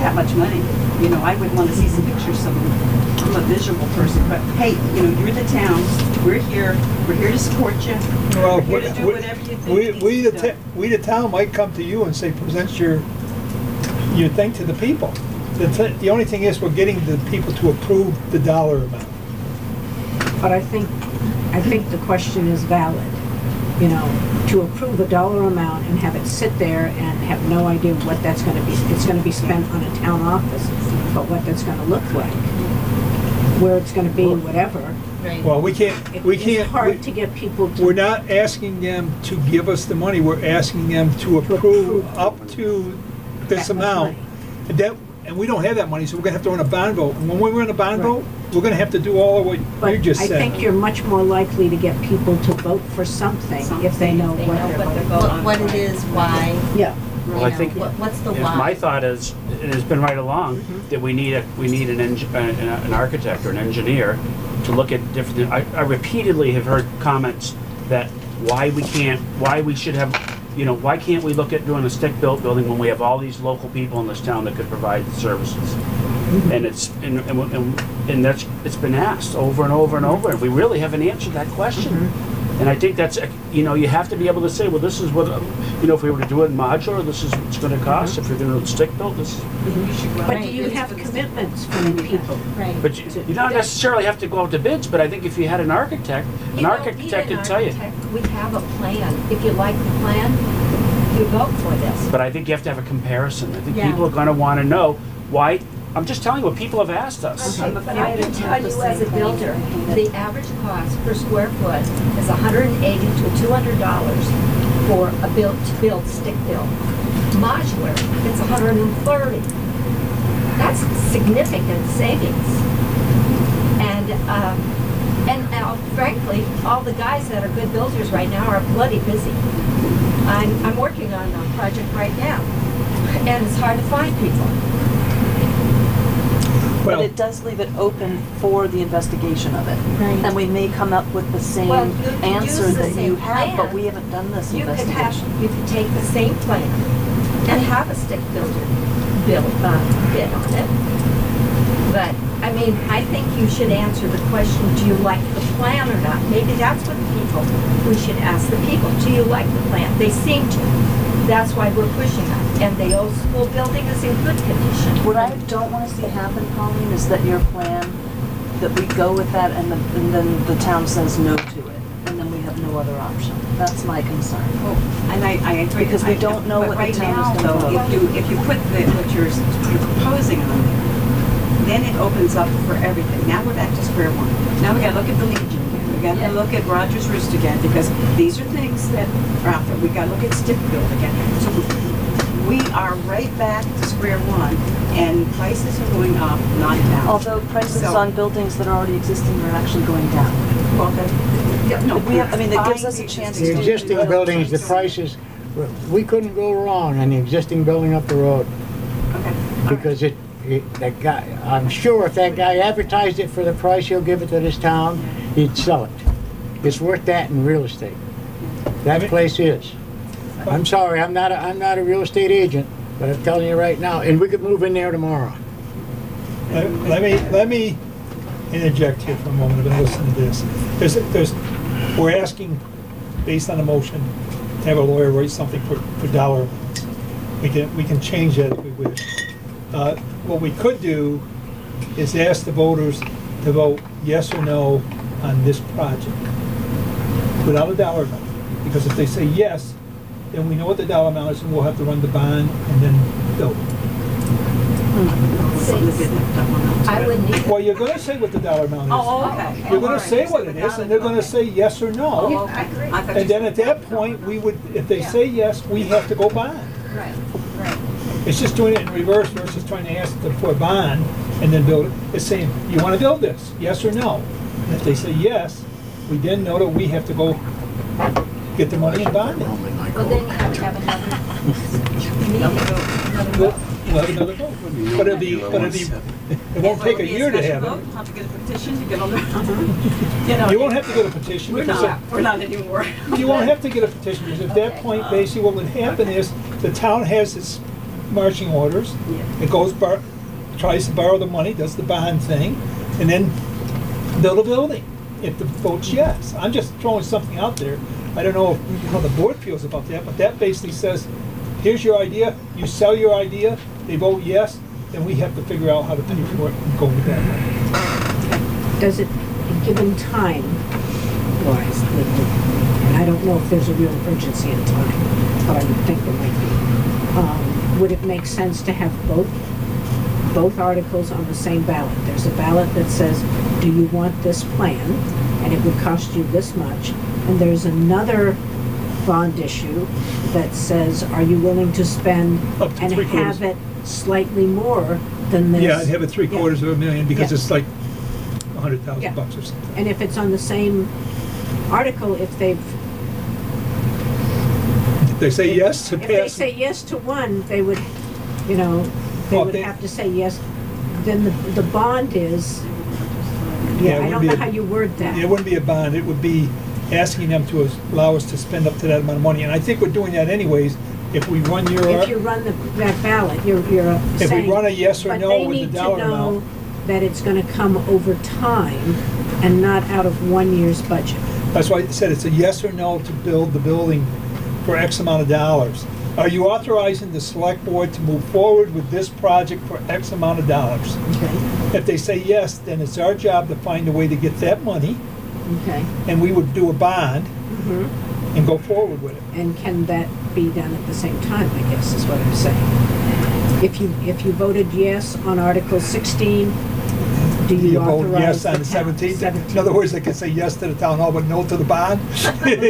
that much money. You know, I would wanna see some pictures, I'm a visual person, but hey, you know, you're the town, we're here to support you. well, We're here to do whatever you think needs we to be done. the town might come to you and say, present your thing to the people. The only thing is, we're getting the people to approve the dollar amount. But I think the question is valid. You know, to approve a dollar amount and have it sit there and have no idea what that's gonna be. It's gonna be spent on a town office, but what that's gonna look like, where it's gonna be, whatever. Right. Well, we can't, It's hard to get people to. we're not asking them to give us the money, we're asking them to approve up to this That much amount. money. And we don't have that money, so we're gonna have to run a bond vote. And when we run a bond Right. vote, we're gonna have to do all of what But you just I said. think you're much more likely to get people to vote for something if they know what they're voting. What it is, why, Yeah. Well, I think what's the Yes, why? my thought is, and it's been right along, that we need an architect or an engineer to look at different, I repeatedly have heard comments that why we can't we look at doing a stick-built building when we have all these local people in this town that could provide the services? And it's, it's been asked over and over and over, and we really haven't answered that question. And I think that's, you have to be able to say, well, this is what, if we were to do it in modular, this is what it's gonna cost. If you're gonna do it stick-built, this is, But do you have commitments from the people? Right. but you don't necessarily have to go out to bids, but I think if you had an architect You don't need could an tell you. architect. We have a plan. If you like the plan, you vote for this. But I think you have to have a comparison. I think Yeah. people are gonna wanna know why, I'm just telling you what people have asked us. Okay, but I can tell you as a builder, the average cost per square foot is $180 to $200 for a build stick build. Modular, it's $130. That's significant savings. And frankly, all the guys that are good builders right now are bloody busy. I'm working on a project right now, and it's hard to find people. But Well, it does leave it open for the investigation of it. Right. And we may come up with the same Well, you could answer use the that you same have, but plan. we haven't done this You could investigation. you could take the same plan and have a stick builder bid on it. But, I mean, I think you should answer the question, do you like the plan or not? Maybe that's what we should ask the people, do you like the plan? They seem to. That's why we're pushing it. And the old school building is in good condition. What I don't want to see happen, Colleen, is that your plan, that we go with that and then the town says no to it. And then we have no other option. That's my concern. And I agree. Because we don't know But what the right town is now, gonna though, vote. if you put what you're proposing on there, then it opens up for everything. Now we're back to square one. Now we gotta look at the Legion again. We gotta look at Rogers Roost again, because these are things that are out there. We gotta look at stick build again. So we are right back to square one, and prices are going up, not down. Although prices So- on buildings that are already existing are actually going down. Well, yeah, no, We have- I mean, it gives buying us a the chance The to- existing buildings, the prices, we couldn't go wrong on the existing building up the road. Okay. Because that guy, I'm sure if that guy advertised it for the price he'll give it to this town, he'd sell it. It's worth that in real estate. That place is. I'm sorry, I'm not a real estate agent, but I'm telling you right now, and we could move in there tomorrow. let me interject here for a moment. I've been listening to this. We're asking, based on a motion, to have a lawyer write something for dollar amounts. We can change that if we wish. What we could do is ask the voters to vote yes or no on this project without a dollar amount. Because if they say yes, then we know what the dollar amount is and we'll have to run the bond and then build. I wouldn't either. Well, you're gonna say what the dollar amount is. Oh, okay. You're gonna say what it is and they're gonna say yes or no. Oh, okay. I agree. I thought And you then said- at that point, we would, if they say yes, we have to go bond. Right, right. It's just doing it in reverse versus trying to ask them for a bond and then build it. It's saying, you wanna build this, yes or no? And if they say yes, we then know that we have to go get the money and bond it. Well, then you have to have another meeting. We'll have another vote. But it won't take a year to have it. You'll have to get a petition to get on the, You won't have to get a petition We're because not anymore. you won't have to get a petition because at that point, basically what would happen is the town has its marching orders. Yeah. It goes, tries to borrow the money, does the bond thing, and then build a building if the vote's yes. I'm just throwing something out there. I don't know how the board feels about that, but that basically says, here's your idea, you sell your idea, they vote yes, then we have to figure out how to pay for it and go with that way. Does it, given time wise, and I don't know if there's a real urgency in time, but I would think there might be, would it make sense to have both articles on the same ballot? There's a ballot that says, do you want this plan? And it would cost you this much. And there's another bond issue that says, are you willing to spend Up to and three-quarters. have it slightly more than this? Yeah, I'd have it $750,000 because Yeah. it's like Yeah. $100,000 or something. And if it's on the same article, if they've, If they say yes to if they pass, say yes to one, they would, they Well, would they- have to say yes. Then the bond is, Yeah, it yeah, I would don't be know a- how you word that. it wouldn't be a bond, it would be asking them to allow us to spend up to that amount of money. And I think we're doing that anyways. If we run If you run that ballot, you're if saying. we run a yes or no with the dollar But they need to know amount. that it's gonna come over time and not out of 1 year's budget. That's why I said it's a yes or no to build the building for X amount of dollars. Are you authorizing the select board to move forward with this project for X amount of dollars? Okay, If they say yes, then it's our job to find a way to get that money, okay. and we would do a bond Mhm. and go forward with it. And can that be done at the same time, I guess, is what I'm saying. If you voted yes on Article 16, do you You vote authorize yes the on the town- 17th. In other words, they could say yes to the town hall, but no to the bond. But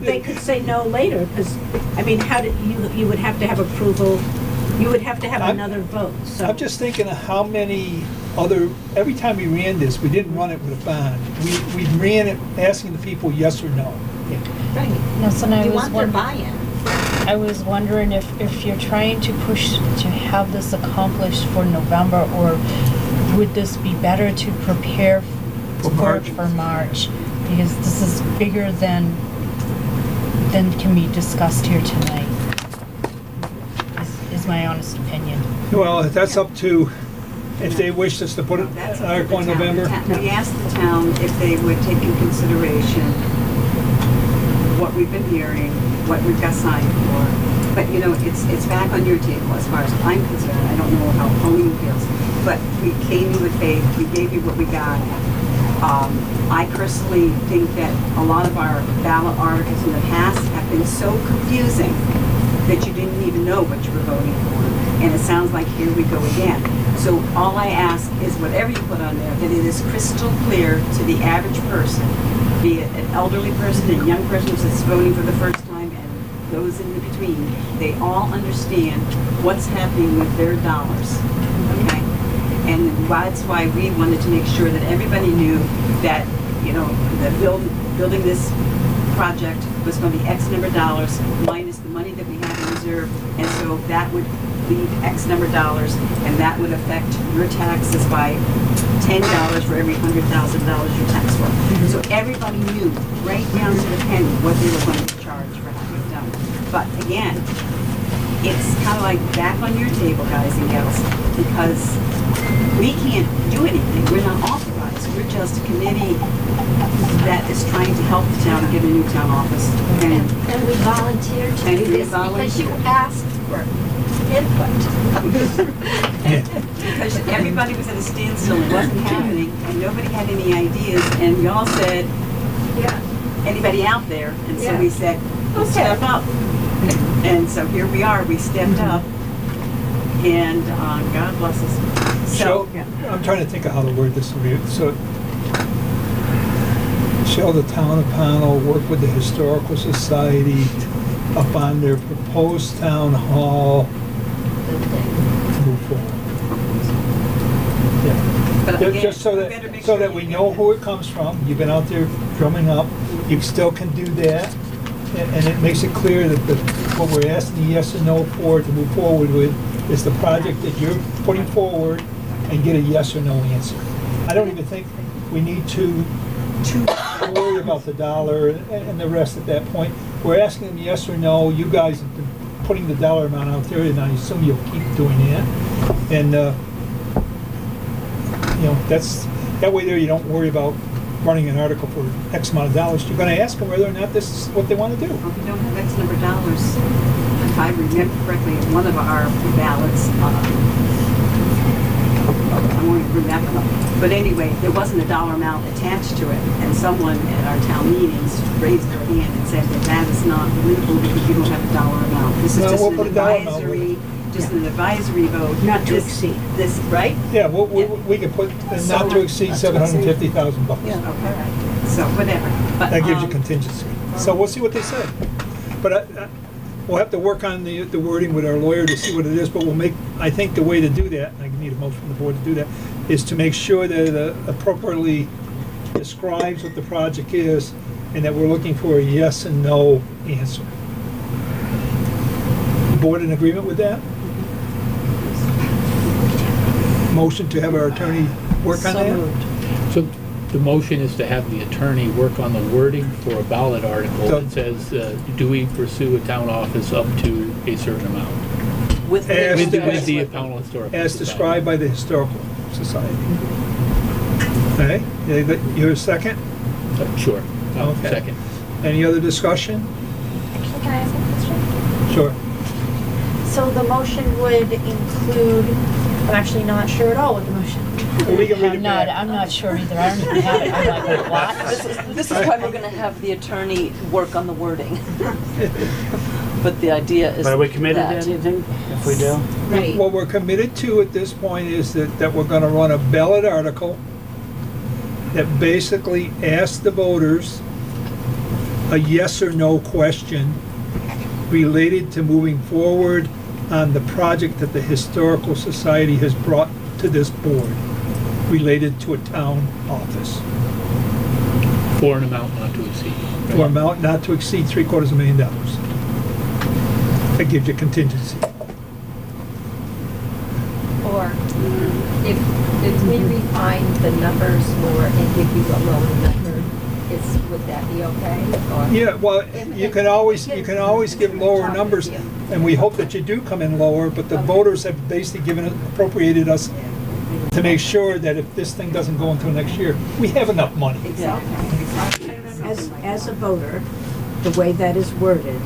they could say no later, because, I mean, how did, you would have to have approval You would have to have I'm- another vote, so. I'm just thinking of how many other, every time we ran this, we didn't run it with a bond. We ran it asking the people yes or no. Right. No, so now You want their buy-in. I was wondering if you're trying to push to have this accomplished for November, or would this be better to prepare For March. for March? Because this is bigger than can be discussed here tonight, is my honest opinion. Well, that's up to, if they wish us to put it, That's an up to article the in town. November. We asked the town if they would take in consideration what we've been hearing, what we've got signed for. But, you know, it's back on your table as far as I'm concerned. I don't know how Colleen feels. But we came in with faith, we gave you what we got. I personally think that a lot of our ballot articles in the past have been so confusing that you didn't even know what you were voting for. And it sounds like here we go again. So all I ask is whatever you put on there, that it is crystal clear to the average person, be it an elderly person, a young person who's voting for the first time, and those in between. They all understand what's happening with their dollars, okay? And that's why we wanted to make sure that everybody knew that, you know, that building this project was going to be X number of dollars minus the money that we have in reserve. And so that would leave X number of dollars, and that would affect your taxes by $10 for every $100,000 you tax for. So everybody knew right down to the penny what they were going to charge for having it done. But again, it's kind of like back on your table, guys and gals, because we can't do anything. We're not authorized. We're just a committee that is trying to help the town get a new town office. And And we volunteered to And do we this because you volunteered. asked for input. because everybody was at a standstill, it wasn't happening, and nobody had any ideas, and y'all said, Yeah. anybody out there? And so Yeah. we said, let's step up. And so here we are, we stepped up, and God bless us. So, So, I'm trying to think of how to word this. So, shall the town of Pownal work with the Historical Society upon their proposed town hall to move forward? Yeah. but again, Just so we better that, make so sure that we know who it comes from. You've been out there drumming up. You still can do that. And it makes it clear that what we're asking yes or no for to move forward with is the project that you're putting forward, and get a yes or no answer. I don't even think we need to worry about the dollar and the rest at that point. We're asking them yes or no. You guys have been putting the dollar amount out there, and I assume you'll keep doing that. And, you know, that way there you don't worry about running an article for X amount of dollars. You're gonna ask them whether or not this is what they wanna do. Well, we don't have X number of dollars. If I remember correctly, one of our ballots, I won't remember them. But anyway, there wasn't a dollar amount attached to it, and someone at our town meetings raised their hand and said that that is not legal because you don't have a dollar amount. This is Well, just we'll an put a dollar amount with advisory, just an advisory vote. Not to This- exceed. This, right? Yeah, we could put not to exceed $750,000. Okay, so whatever. But, That gives you contingency. So we'll see what they say. But we'll have to work on the wording with our lawyer to see what it is, but I think the way to do that, and I need a motion from the board to do that, is to make sure that it appropriately describes what the project is, and that we're looking for a yes and no answer. The board in agreement with that? Motion to have our attorney work on So that? moved. So the motion is to have the attorney work on the wording for a ballot article So- that says, do we pursue a town office up to a certain amount? With As With the, the Pownal Historical As Society. described by the Historical Society. Okay, you're a second? Sure. Okay. Second. Any other discussion? Actually, can I ask a question? Sure. So the motion would include, I'm actually not sure at all what the motion. Well, we can read it I'm not, back. I'm not sure either. I don't even have it. I'm like, wait, what? this is why we're gonna have the attorney work on the wording. But the idea is But are we committed to that. anything if we do? Right. What we're committed to at this point is that we're gonna run a ballot article that basically asks the voters a yes or no question related to moving forward on the project that the Historical Society has brought to this board related to a town office For an amount not to exceed. for amount not to exceed $750,000. That gives you contingency. Or if we refine the numbers more and give you a lower number, would that be okay? Or- Yeah, well, you can always give lower numbers, and we hope that you do come in lower, but the voters have basically appropriated us to make sure that if this thing doesn't go until next year, we have enough money. Exactly. As a voter, the way that is worded,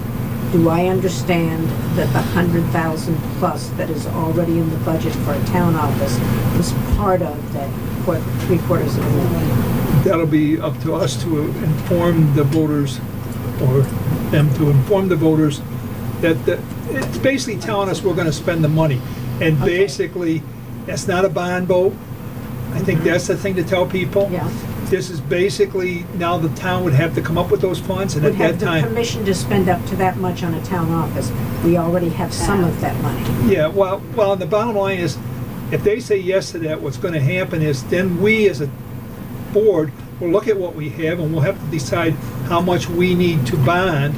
do I understand that the 100,000 plus that is already in the budget for a town office is part of that, what, $750,000? That'll be up to us to inform the voters, or them to inform the voters that it's basically telling us we're gonna spend the money. And Okay. basically, that's not a bond vote. I think that's the thing to tell people. Yeah. This is basically, now the town would have to come up with those funds, and Would at have that the time. permission to spend up to that much on a town office. We already have some of that money. Yeah, well, the bottom line is, if they say yes to that, what's gonna happen is, then we as a board will look at what we have, and we'll have to decide how much we need to bond,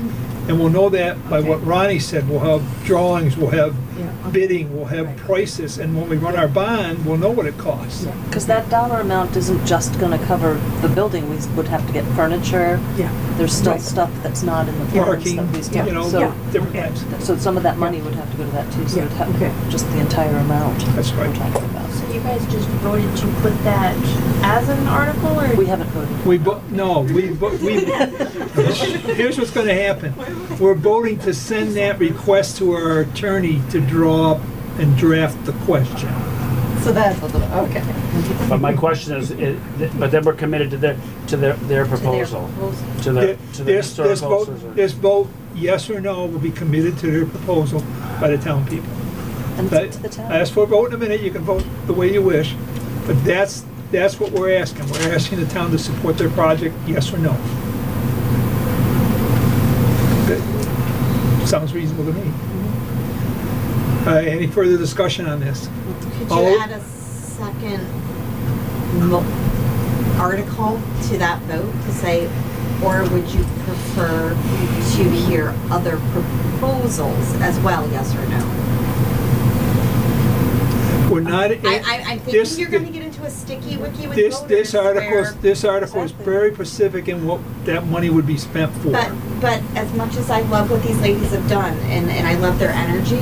and we'll know that by what Ronnie said. We'll have drawings, we'll have Yeah, okay. bidding, we'll have Right. prices, and when we run our bond, we'll know what it costs. Yeah. Because that dollar amount isn't just gonna cover the building, we would have to get furniture. Yeah. There's still Right. stuff that's not in the plans Parking, that we still, you know, so, different okay. things. so some of that money would have to go to that too, so Yeah, it'd have okay. just the entire amount. That's right. We're talking about. So you guys just voted to put that as an article, or? We haven't voted. Here's what's gonna happen. We're voting to send that request to our attorney to draw up and draft the question. So that's, okay. But my question is, but then we're committed to their proposal, to the This historical. this vote, yes or no, will be committed to their proposal by the town people. And it's up to the town. I ask for a vote in a minute, you can vote the way you wish, but that's what we're asking. We're asking the town to support their project, yes or no. That sounds reasonable to me. Any further discussion on this? Could Oh. you add a second article to that vote to say, or would you prefer to hear other proposals as well, yes or no? We're not. I'm this- thinking you're gonna get into a sticky wicky with This voters article is very specific in what that money would be spent for. But as much as I love what these ladies have done, and I love their energy,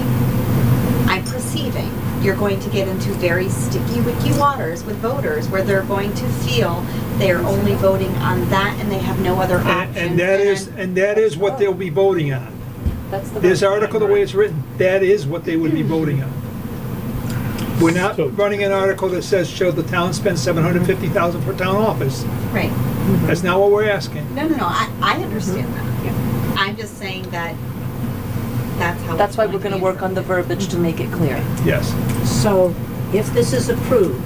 I'm perceiving you're going to get into very sticky wicky waters with voters where they're going to feel they're only voting on that and they have no other options. And that is what they'll be voting on. That's the. This vote. article, the way it's written, that is what they would be voting on. We're not So- running an article that says, show the town spend $750,000 for town office. Right. That's not what we're asking. No, I understand that. I'm just saying that that's how. That's it's why going we're to gonna be work on the verbiage to make it clear. Yes. So if this is approved,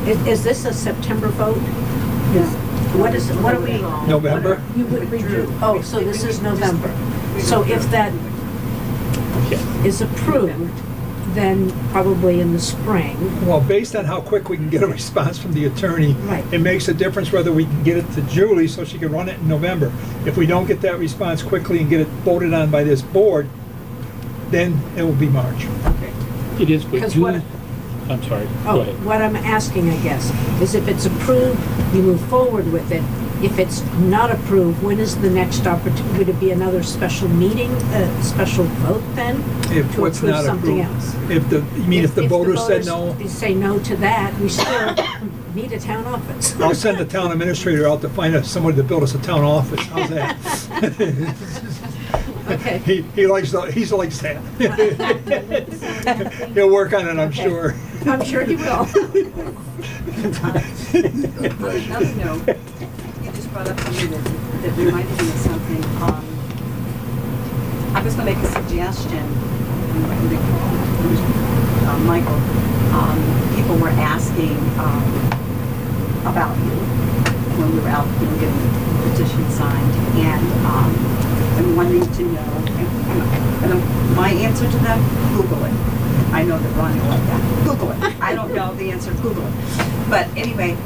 is this a September vote? What are we? November? You would redo, oh, so this is November. So if that is approved, then probably in the spring, Well, based on how quick we can get a response from the attorney, Right. it makes a difference whether we can get it to Julie so she can run it in November. If we don't get that response quickly and get it voted on by this board, then it will be March. It is, but Because Julie, I'm sorry, go oh, ahead. what I'm asking, I guess, is if it's approved, you move forward with it. If it's not approved, when is the next opportunity? Would it be another special meeting, a special vote then? If To what's approve not something approved. else? If the voters said no, Say no to that, we still need a town office. I'll send the town administrator out to find us somebody to build us a town office. How's that? Okay. He likes that. He'll work on it, I'm Okay. sure. I'm sure he will. On another note, you just brought up something that reminded me of something. I was gonna make a suggestion. Michael, people were asking about you when we were out, getting the petition signed, and I'm wanting to know, and my answer to them, Google it. I know that Ronnie will like that. Google it. I don't know the answer, Google it. But anyway,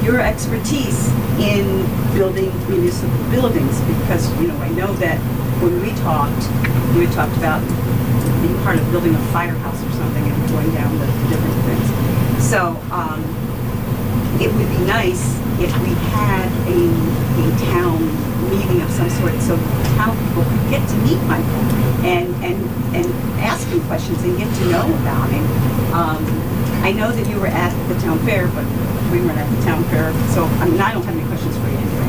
your expertise in building municipal buildings, because, you know, I know that when we talked, you had talked about being part of building a firehouse or something and going down the different things. So, it would be nice if we had a town meeting of some sort, so town people could get to meet Michael and ask him questions and get to know about him. I know that you were at the town fair, but we weren't at the town fair, so, I mean, I don't have any questions for you anyway,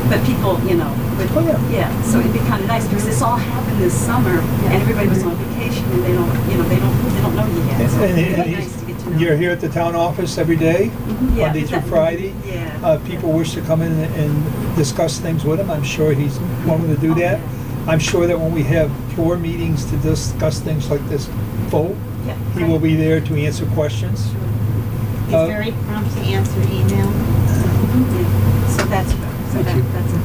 but people, you know, would, yeah, so it'd be kind of nice, because this all happened this summer, and everybody was on vacation, and they don't, you know, they don't know you yet, so it'd be nice to get to know. You're here at the town office every day, Yeah, Monday through Friday. Yeah. People wish to come in and discuss things with him. I'm sure he's willing to do that. I'm sure that when we have floor meetings to discuss things like this vote, Yeah. he will be there to answer questions. He's very prompt to answer email. Yeah. So that's good. So Thank you. that's good.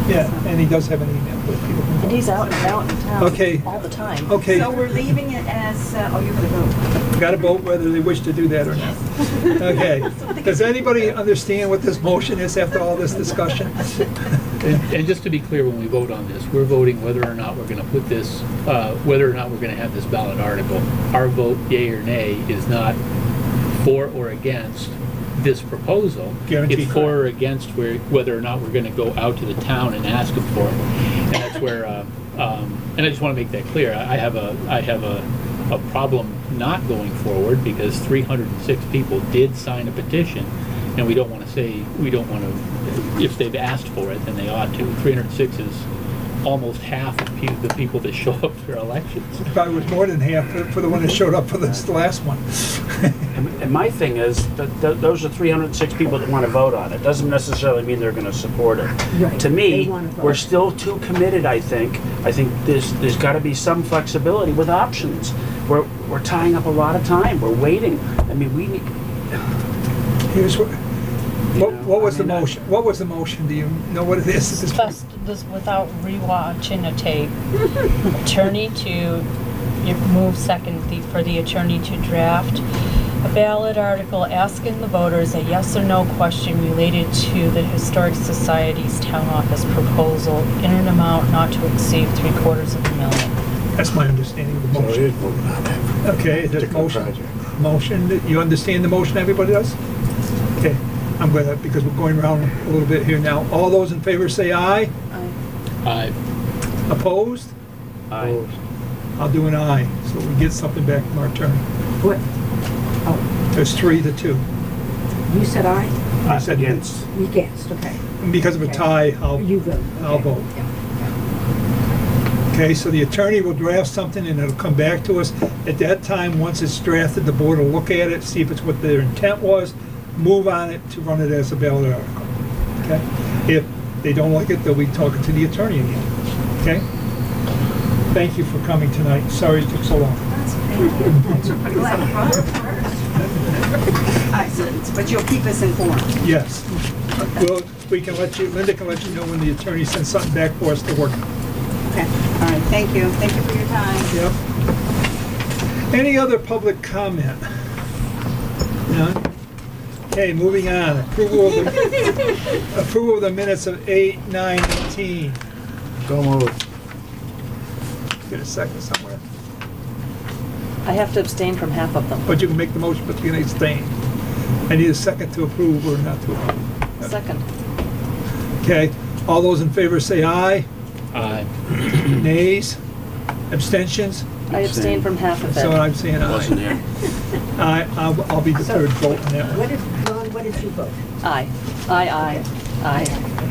Yeah, and he does have an email that people can And vote. he's out and about in town Okay. all the time. Okay, So we're leaving it as, oh, you're gonna vote. got to vote whether they wish to do that or not. Okay. Does anybody understand what this motion is after all this discussion? And just to be clear, when we vote on this, we're voting whether or not we're gonna put this, whether or not we're gonna have this ballot article. Our vote, yea or nay, is not for or against this proposal. Guaranteed It's for or against whether or not we're gonna go out to the town and ask them for it. And that's where, and I just wanna make that clear, I have a problem not going forward because 306 people did sign a petition, and we don't wanna say, if they've asked for it, then they ought to. 306 is almost half of the people that show up for elections. Probably was more than half for the one that showed up for this last one. And my thing is, that those are 306 people that want to vote on it. Doesn't necessarily mean they're going to support it. Right, To they me, wanna vote. we're still too committed, I think. I think there's got to be some flexibility with options. We're tying up a lot of time. We're waiting. I mean, we need... Here's what, what was the I mean, motion? What was the motion? Do you know what it is? Discuss this without rewatching a tape. Attorney to move second for the attorney to draft a ballot article asking the voters a yes or no question related to the Historic Society's town office proposal in an amount not to exceed $750,000. That's my understanding of the So it motion. is voting on that Okay, the particular motion. project. Motion, you understand the motion, everybody does? Okay, I'm gonna, because we're going around a little bit here now. All those in favor say aye. Opposed? Aye. I'll do an aye, so we get something back from our attorney. What? Oh, There's 3-2. you said aye? I said Against. Against, okay. Because of a tie, You vote. I'll okay. vote. Yeah. Okay, so the attorney will draft something and it'll come back to us. At that time, once it's drafted, the board will look at it, see if it's what their intent was, move on it to run it as a ballot article. Okay? If they don't like it, they'll be talking to the attorney again. Okay? Thank you for coming tonight. Sorry it took so long. But you'll keep us informed. Yes. Well, we can let you, Linda can let you know when the attorney sends something back for us to work on. Okay, all right, thank you. Thank you for your time. Yep. Any other public comment? None? Okay, moving on. Approval of the minutes of 8/9/18. So moved. Get a second somewhere. I have to abstain from half of them. But you can make the motion, but you can abstain. I need a second to approve or not to approve. Second. Okay, all those in favor say aye. Aye. Nays? Abstentions? I abstain from half of So it. I'm saying I wasn't aye. here. I'll be the third vote on that one. What did you vote? Aye. Aye.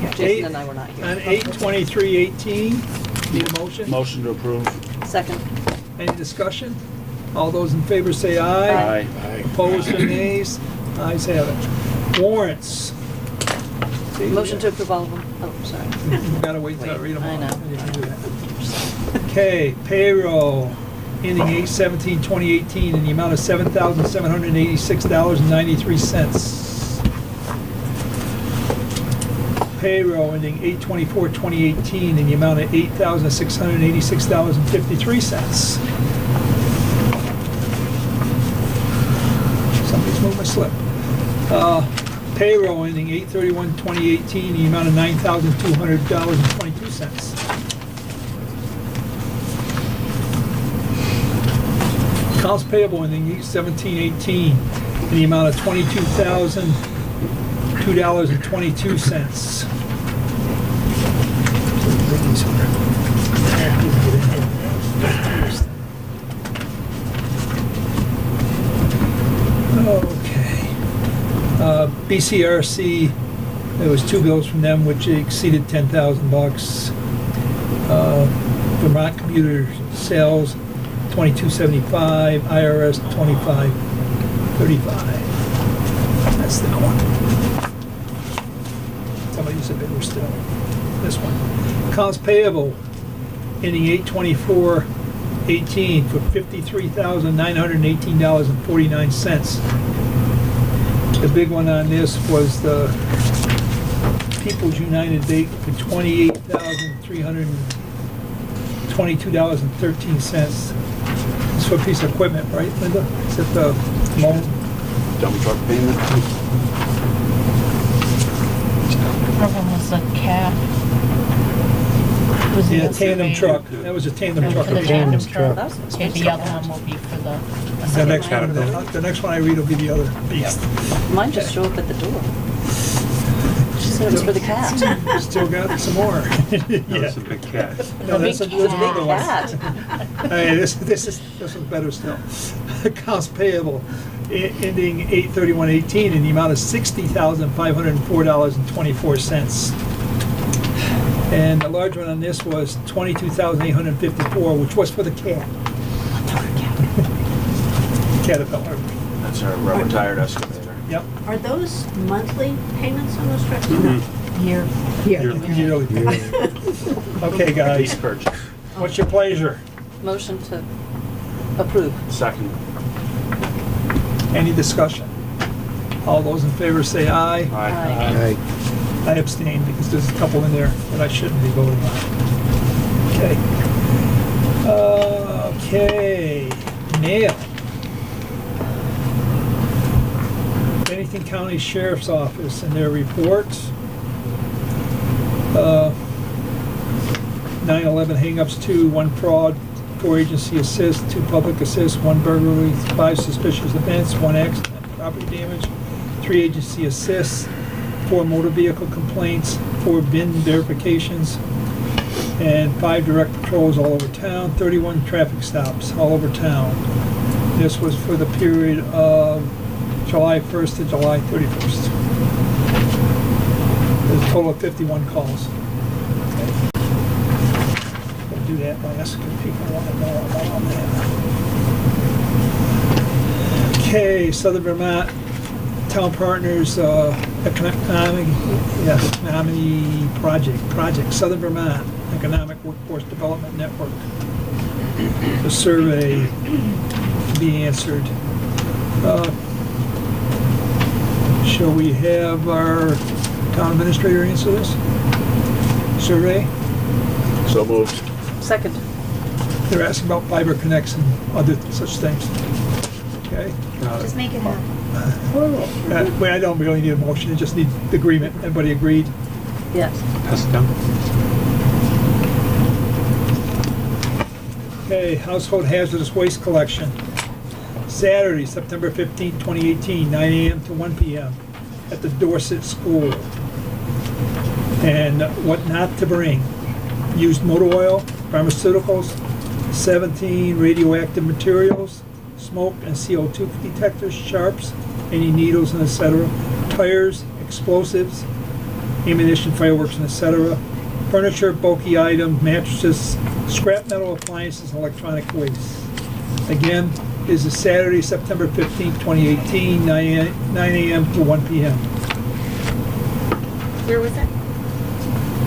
Okay. Jason and I were not here. On 8/23/18, need a motion? Motion to approve. Second. Any discussion? All those in favor say aye. Aye. Aye. Opposed or nays? Ayes have it. Warrants. See, Motion to approve all of them. Oh, sorry. You gotta wait till I read them all. I know. You can do that. Okay, payroll, ending 8/17/2018 in the amount of $7,786.93. payroll ending 8/24/2018 in the amount of $8,686.53. Somebody's moved my slip. Payroll ending 8/31/2018 in the amount of $9,200.22. Accounts payable ending 8/17/18 in the amount of $22,002.22. Okay. BCRC, there was 2 bills from them which exceeded $10,000. Vermont Computer Sales, $22.75, IRS $25.35. That's that one. Somebody said bigger still. This one. Accounts payable ending 8/24/18 for $53,918.49. The big one on this was the People's United Bank for $28,322.13. It's for a piece of equipment, right, Linda? Is it the loan? Dump truck payment. Problem was the cat. Was Yeah, the tandem surveyor. truck. That was a tandem truck. For the Tandem tandem truck. truck. Okay, the other one will be for the. The next one, the next one I read will be the other beast. Mine just showed up at the door. She said it was for the cat. Still got some more. Yeah. That's a big cat. No, that's a big that's another one. Cat. Hey, this is better still. Accounts payable ending 8/31/18 in the amount of $60,504.24. And the large one on this was $22,854, which was for the cat. Caterpillar. That's our rubber tired excavator. Yep. Are those monthly payments on those trucks? Year. Yearly. Okay, Lease guys, purchase. what's your pleasure? Motion to approve. Second. Any discussion? All those in favor say aye. Aye. I abstain because there's a couple in there that I shouldn't be voting on. Okay. Okay, mail. Bennington County Sheriff's Office and their reports. 9/11 hangups, 2, 1 fraud, 4 agency assist, 2 public assist, 1 burglary, 5 suspicious events, 1 accident, property damage, 3 agency assists, 4 motor vehicle complaints, 4 VIN verifications, and 5 direct patrols all over town, 31 traffic stops all over town. This was for the period of July 1st to July 31st. There's a total of 51 calls. Okay. We'll do that by asking people want to know about that. Okay, Southern Vermont Town Partners Economic Project, Southern Vermont Economic Workforce Development Network. The survey to be answered. Shall we have our town administrator answer this? Survey? So moved. Second. They're asking about fiber connects and other such things. Okay? Just make it happen. Well, I don't really need a motion, I just need the agreement. Everybody agreed? Yes. Pass it down. Okay, household hazardous waste collection. Saturday, September 15, 2018, 9 a.m. to 1 p.m. at the Dorset School. And what not to bring: used motor oil, pharmaceuticals, 17 radioactive materials, smoke and CO2 detectors, sharps, any needles and etc., tires, explosives, ammunition, fireworks and etc., furniture, bulky items, mattresses, scrap metal appliances, and electronic waste. Again, is a Saturday, September 15th, 2018, 9 a.m. to 1 p.m. Where was it?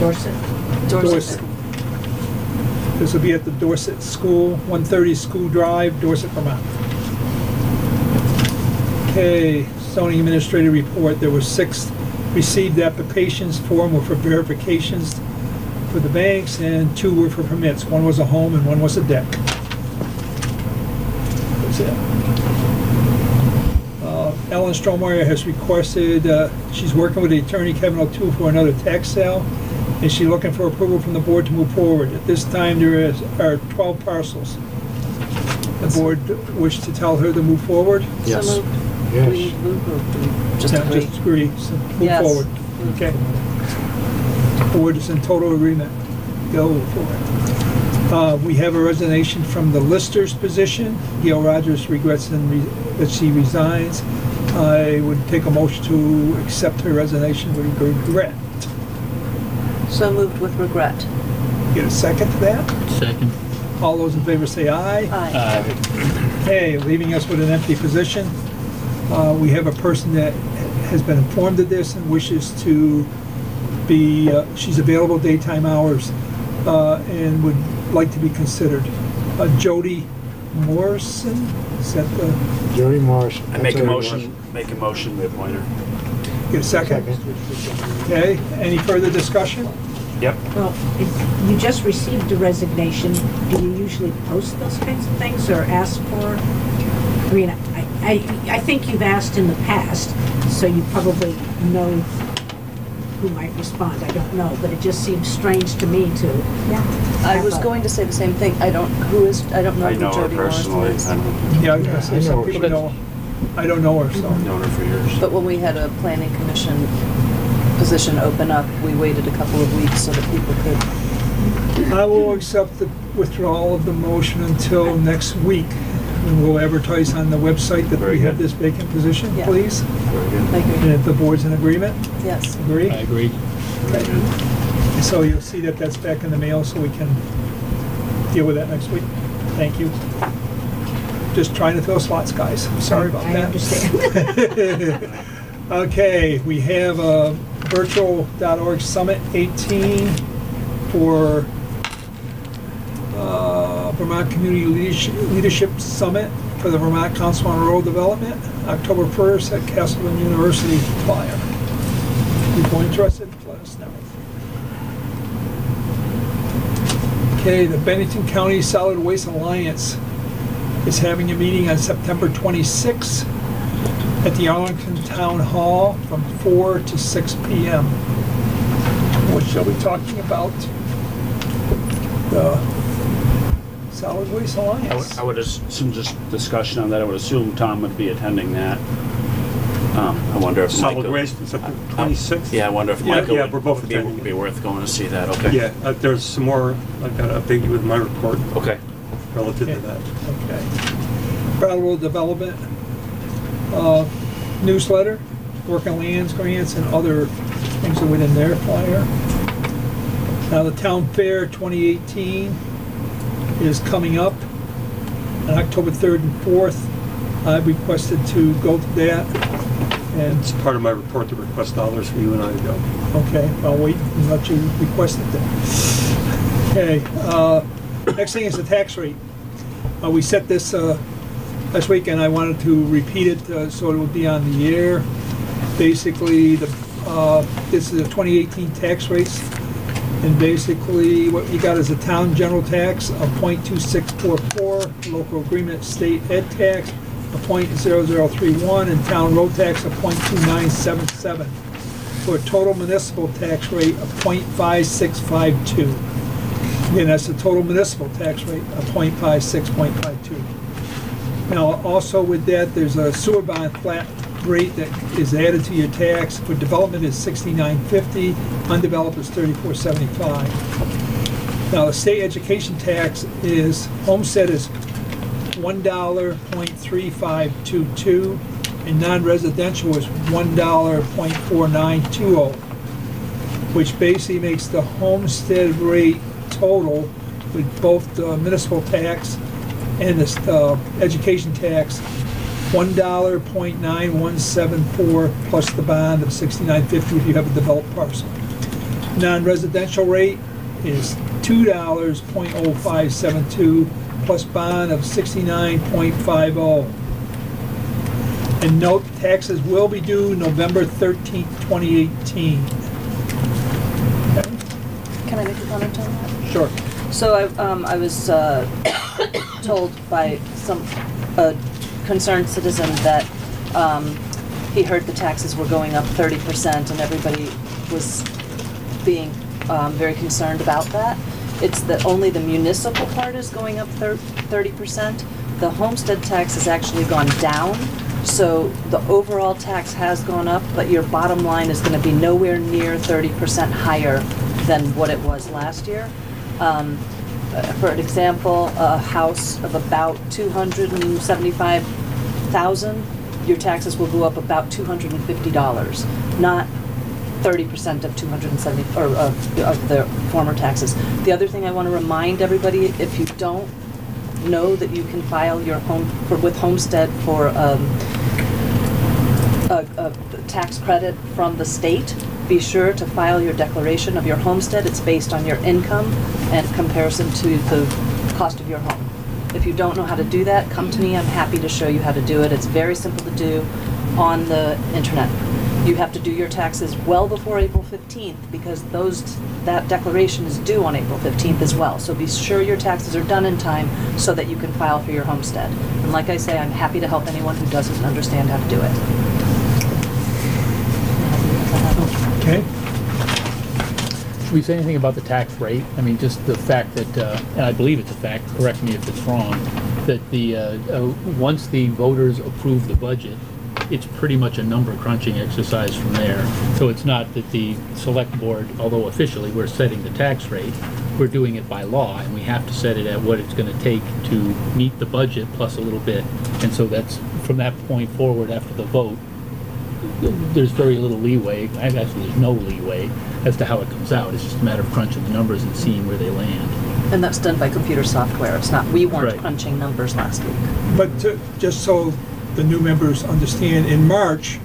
Dorset? Dorset. This will be at the Dorset School, 130 School Drive, Dorset, Vermont. Okay, zoning administrator report. There were 6 received applications, 4 were for verifications for the banks, and 2 were for permits. 1 was a home and 1 was a deck. That's it. Ellen Strohmeyer has requested, she's working with the attorney Kevin O'Toole for another tax sale, and she's looking for approval from the board to move forward. At this time, are 12 parcels. The board wish to tell her to move forward? Yes. So moved. Yes. Do we need to move or do we just Yeah, agree? Just agree, so move Yes. forward. Okay. Board is in total agreement. Go for it. We have a resignation from the lister's position. Gail Rogers regrets that she resigns. I would take a motion to accept her resignation with regret. So moved with regret. Get a second to that? Second. All those in favor say aye. Aye. Okay, leaving us with an empty position. We have a person that has been informed of this and wishes to be, she's available daytime hours, and would like to be considered. Jody Morrison, is that the, Jody Morris. I make a motion, we appoint her. get a second? Okay, any further discussion? Yep. Well, if you just received a resignation, do you usually post those kinds of things or ask for? I mean, I think you've asked in the past, so you probably know who might respond. I don't know, but it just seems strange to me to. Yeah. I was going to say the same thing. I don't know I who know her Jody Morrison personally. is. I've Yeah, I was gonna say, I some know her. people know, I don't know her, so. known her for years. But when we had a planning commission position open up, we waited a couple of weeks so that people could. I will accept the withdrawal of the motion until next week. And we'll advertise on the website that Very we have good. this vacant position, Yeah. please. Very good. I And agree. if the board's in agreement, Yes. agree? I agree. Very good. And so you'll see that that's back in the mail, so we can deal with that next week. Thank you. Just trying to fill slots, guys. Sorry about I that. understand. Okay, we have a virtual.org Summit 18 for Vermont Community Leadership Summit for the Vermont Council on Rural Development, October 1st at Castleton University Flyer. If you're interested, let us know. Okay, the Bennington County Solid Waste Alliance is having a meeting on September 26th at the Arlington Town Hall from 4 to 6 p.m. What shall we be talking about? The Solid Waste Alliance. I would assume just discussion on that. I would assume Tom would be attending that. I wonder if Solid Michael- waste, September 26th? Yeah, I wonder if Yeah, Michael yeah, we're both would attending. be worth going to see that. Okay. Yeah, there's some more, I've got to update you with my report Okay. relative to Okay. that. Okay. Brattleboro Development newsletter, working lands grants and other things are within their flyer. Now, the Town Fair 2018 is coming up on October 3rd and 4th. I've requested to go to that. And, It's part of my report to request dollars for you and I to go. okay, I'll wait and let you request it then. Okay, next thing is the tax rate. We set this last week and I wanted to repeat it so it would be on the air. Basically, this is the 2018 tax rates. And basically, what you got is a town general tax of .2644, local agreement state ed tax of .0031, and town road tax of .2977, for a total municipal tax rate of .5652. Again, that's the total municipal tax rate of .52. Now, also with that, there's a sewer bond flat rate that is added to your tax. For development is $69.50, undeveloped is $34.75. Now, the state education tax is, homestead is $1.3522, and non-residential is $1.4920, which basically makes the homestead rate total with both the municipal tax and the education tax, $1.9174 plus the bond of $69.50 if you have a developed parcel. Non-residential rate is $2.0572 plus bond of $69.50. And note, taxes will be due November 13th, 2018. Okay? Can I make a comment on that? Sure. So I was told by some concerned citizen that he heard the taxes were going up 30% and everybody was being very concerned about that. It's that only the municipal part is going up 30%. The homestead tax has actually gone down, so the overall tax has gone up, but your bottom line is going to be nowhere near 30% higher than what it was last year. For an example, a house of about $275,000, your taxes will go up about $250, not 30% of 270 or of the former taxes. The other thing I want to remind everybody, if you don't know that you can file your with homestead for a tax credit from the state, be sure to file your declaration of your homestead. It's based on your income and comparison to the cost of your home. If you don't know how to do that, come to me. I'm happy to show you how to do it. It's very simple to do on the internet. You have to do your taxes well before April 15th because that declaration is due on April 15th as well. So be sure your taxes are done in time so that you can file for your homestead. And like I say, I'm happy to help anyone who doesn't understand how to do it. Okay. Should we say anything about the tax rate? I mean, just the fact that, and I believe it's a fact, correct me if it's wrong, that once the voters approve the budget, it's pretty much a number crunching exercise from there. So it's not that the select board, although officially we're setting the tax rate, we're doing it by law, and we have to set it at what it's going to take to meet the budget plus a little bit. And so that's, from that point forward after the vote, there's very little leeway, actually there's no leeway as to how it comes out. It's just a matter of crunching the numbers and seeing where they land. And that's done by computer software. It's not, we weren't Right. crunching numbers last week. But just so the new members understand, in March,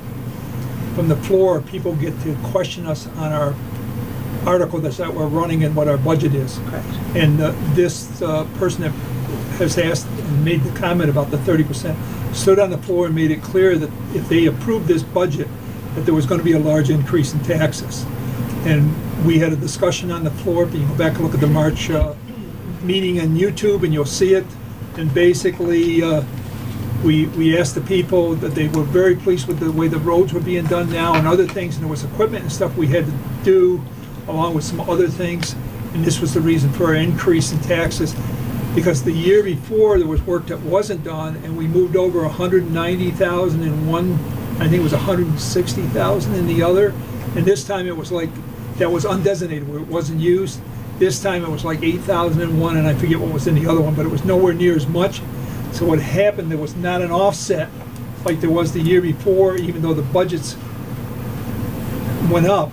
from the floor, people get to question us on our article that we're running and what our budget is. Correct. And this person that has asked and made the comment about the 30% stood on the floor and made it clear that if they approved this budget, that there was going to be a large increase in taxes. And we had a discussion on the floor. You can go back and look at the March meeting on YouTube and you'll see it. And basically, we asked the people that they were very pleased with the way the roads were being done now and other things, and there was equipment and stuff we had to do along with some other things, and this was the reason for our increase in taxes, because the year before there was work that wasn't done, and we moved over 190,000 in one, I think it was 160,000 in the other, and this time it was like, that was undesignated where it wasn't used. This time it was like 8,000 in one, and I forget what was in the other one, but it was nowhere near as much. So what happened, there was not an offset like there was the year before, even though the budgets went up,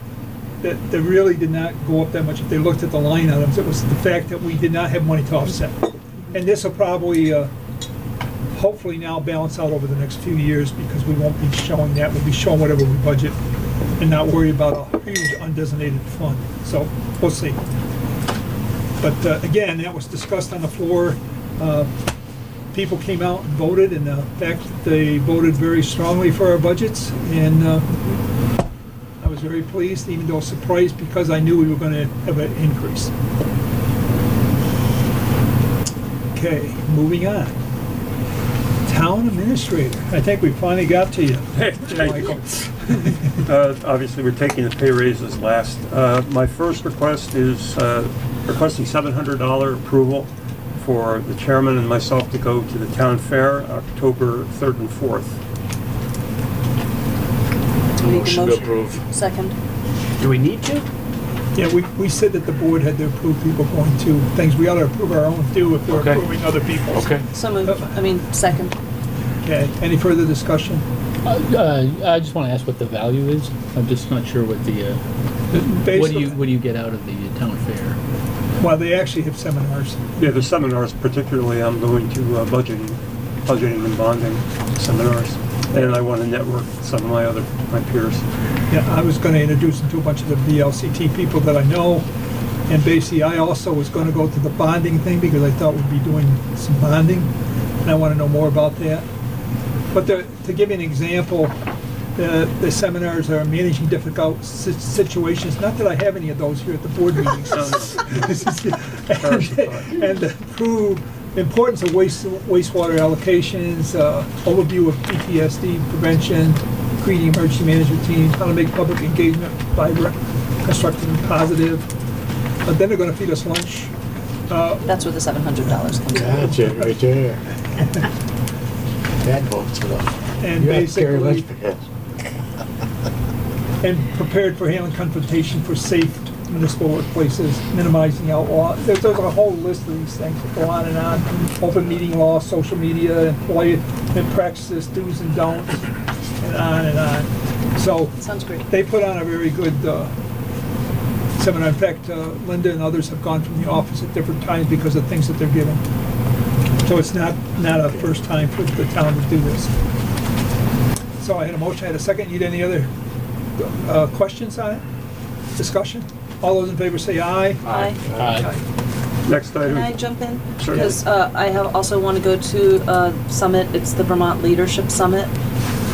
that they really did not go up that much. If they looked at the line items, it was the fact that we did not have money to offset. And this will probably, hopefully now balance out over the next few years because we won't be showing that. We'll be showing whatever we budget and not worry about a huge undesignated fund. So we'll see. But again, that was discussed on the floor. People came out and voted, and the fact that they voted very strongly for our budgets, and I was very pleased, even though surprised because I knew we were going to have an increase. Okay, moving on. Town administrator. I think we finally got to you. Hey, thank you. Obviously, we're taking the pay raises last. My first request is requesting $700 approval for the chairman and myself to go to the town fair October 3rd and 4th. Make a Motion to approve. Second. Do we need to? Yeah, we said that the board had to approve people going to things. We ought to approve our own too if we're Okay. approving other people's. Okay. So moved. Second. Okay, any further discussion? I just want to ask what the value is. I'm just not sure what the, Basically, what do you get out of the town fair? well, they actually have seminars. Yeah, the seminars, particularly, I'm going to budgeting and bonding seminars, and I want to network with some of my peers. Yeah, I was going to introduce them to a bunch of the VLCT people that I know, and basically I also was going to go to the bonding thing because I thought we'd be doing some bonding, and I want to know more about that. But to give you an example, the seminars are managing difficult situations. Not that I have any of those here at the board meetings. and to prove the importance of wastewater allocations, overview of PTSD prevention, creating emergency management teams, how to make public engagement by constructive and positive. But then they're going to feed us lunch. That's where the $700 comes from. That's it right there. That votes it up. And You have to carry lunch basically, because and prepared for handling confrontation for safe municipal workplaces, minimizing outlaw. There's a whole list of these things that go on and on. Open meeting law, social media, employee practices, do's and don'ts, and on and on. So Sounds great. they put on a very good seminar. In fact, Linda and others have gone from the office at different times because of things that they're given. So it's not a first time for the town to do this. So I had a motion, I had a second. Need any other questions on it? Discussion? All those in favor say aye. Aye. Next Can I item. jump in? Sure. Because I also want to go to Summit. It's the Vermont Leadership Summit.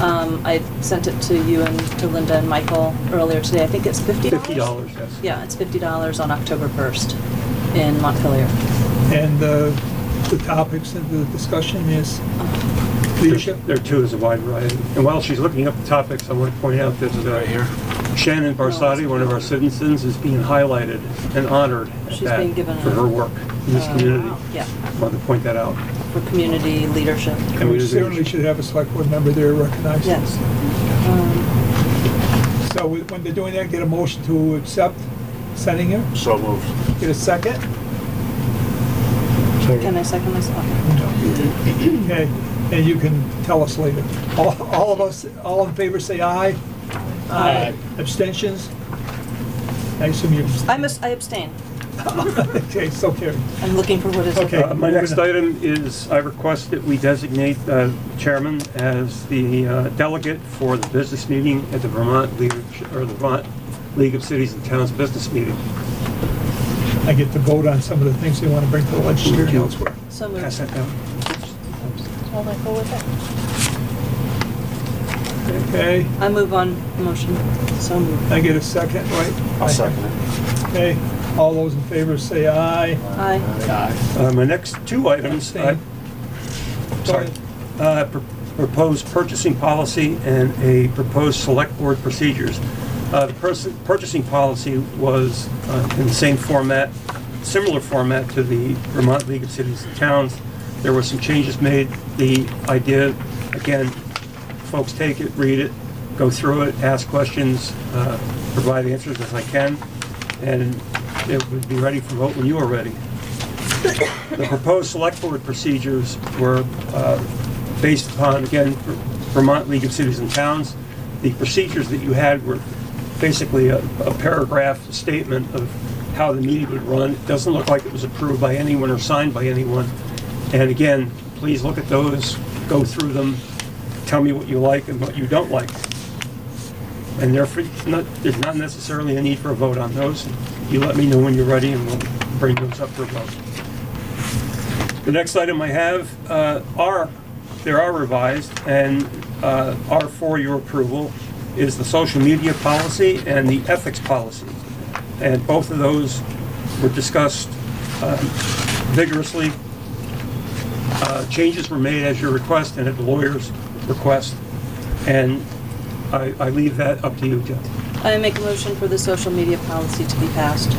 I sent it to you and to Linda and Michael earlier today. I think it's $50. $50, yes. Yeah, it's $50 on October 1st in Montpelier. And the topics of the discussion is leadership. There too is a wide variety. And while she's looking up the topics, I want to point out that Shannon Barsati, one of our citizens, is being highlighted and honored at She's that being given for a- her work in this community. Yeah, I wanted to point that out. for community leadership. And we certainly should have a select board member there recognized. Yes. So when they're doing that, get a motion to accept sending him. So moved. Get a second. Can I second myself? Okay, and you can tell us later. All of us, all in favor say aye. Aye. Abstentions? I assume you. I abstain. Okay, so carried. I'm looking for what is. Okay. My next item is I request that we designate chairman as the delegate for the business meeting at the Vermont League of Cities and Towns business meeting. I get to vote on some of the things they want to bring to the legislature and elsewhere. So Pass moved. that down. I'll let go with it. Okay, I move on motion. So moved. I get a second, right? I'll second it. Okay, all those in favor say aye. Aye. My next two items, sorry, proposed purchasing policy and a proposed select board procedures. The purchasing policy was in the same format, similar format to the Vermont League of Cities and Towns. There were some changes made. The idea, again, folks take it, read it, go through it, ask questions, provide answers as I can, and it would be ready for vote when you are ready. The proposed select board procedures were based upon, again, Vermont League of Cities and Towns. The procedures that you had were basically a paragraph statement of how the meeting would run. It doesn't look like it was approved by anyone or signed by anyone. And again, please look at those, go through them, tell me what you like and what you don't like. And therefore, there's not necessarily a need for a vote on those. You let me know when you're ready and we'll bring those up for a vote. The next item I have are revised and are for your approval is the social media policy and the ethics policy. And both of those were discussed vigorously. Changes were made as your request and at the lawyer's request. And I leave that up to you, Jeff. I make a motion for the social media policy to be passed.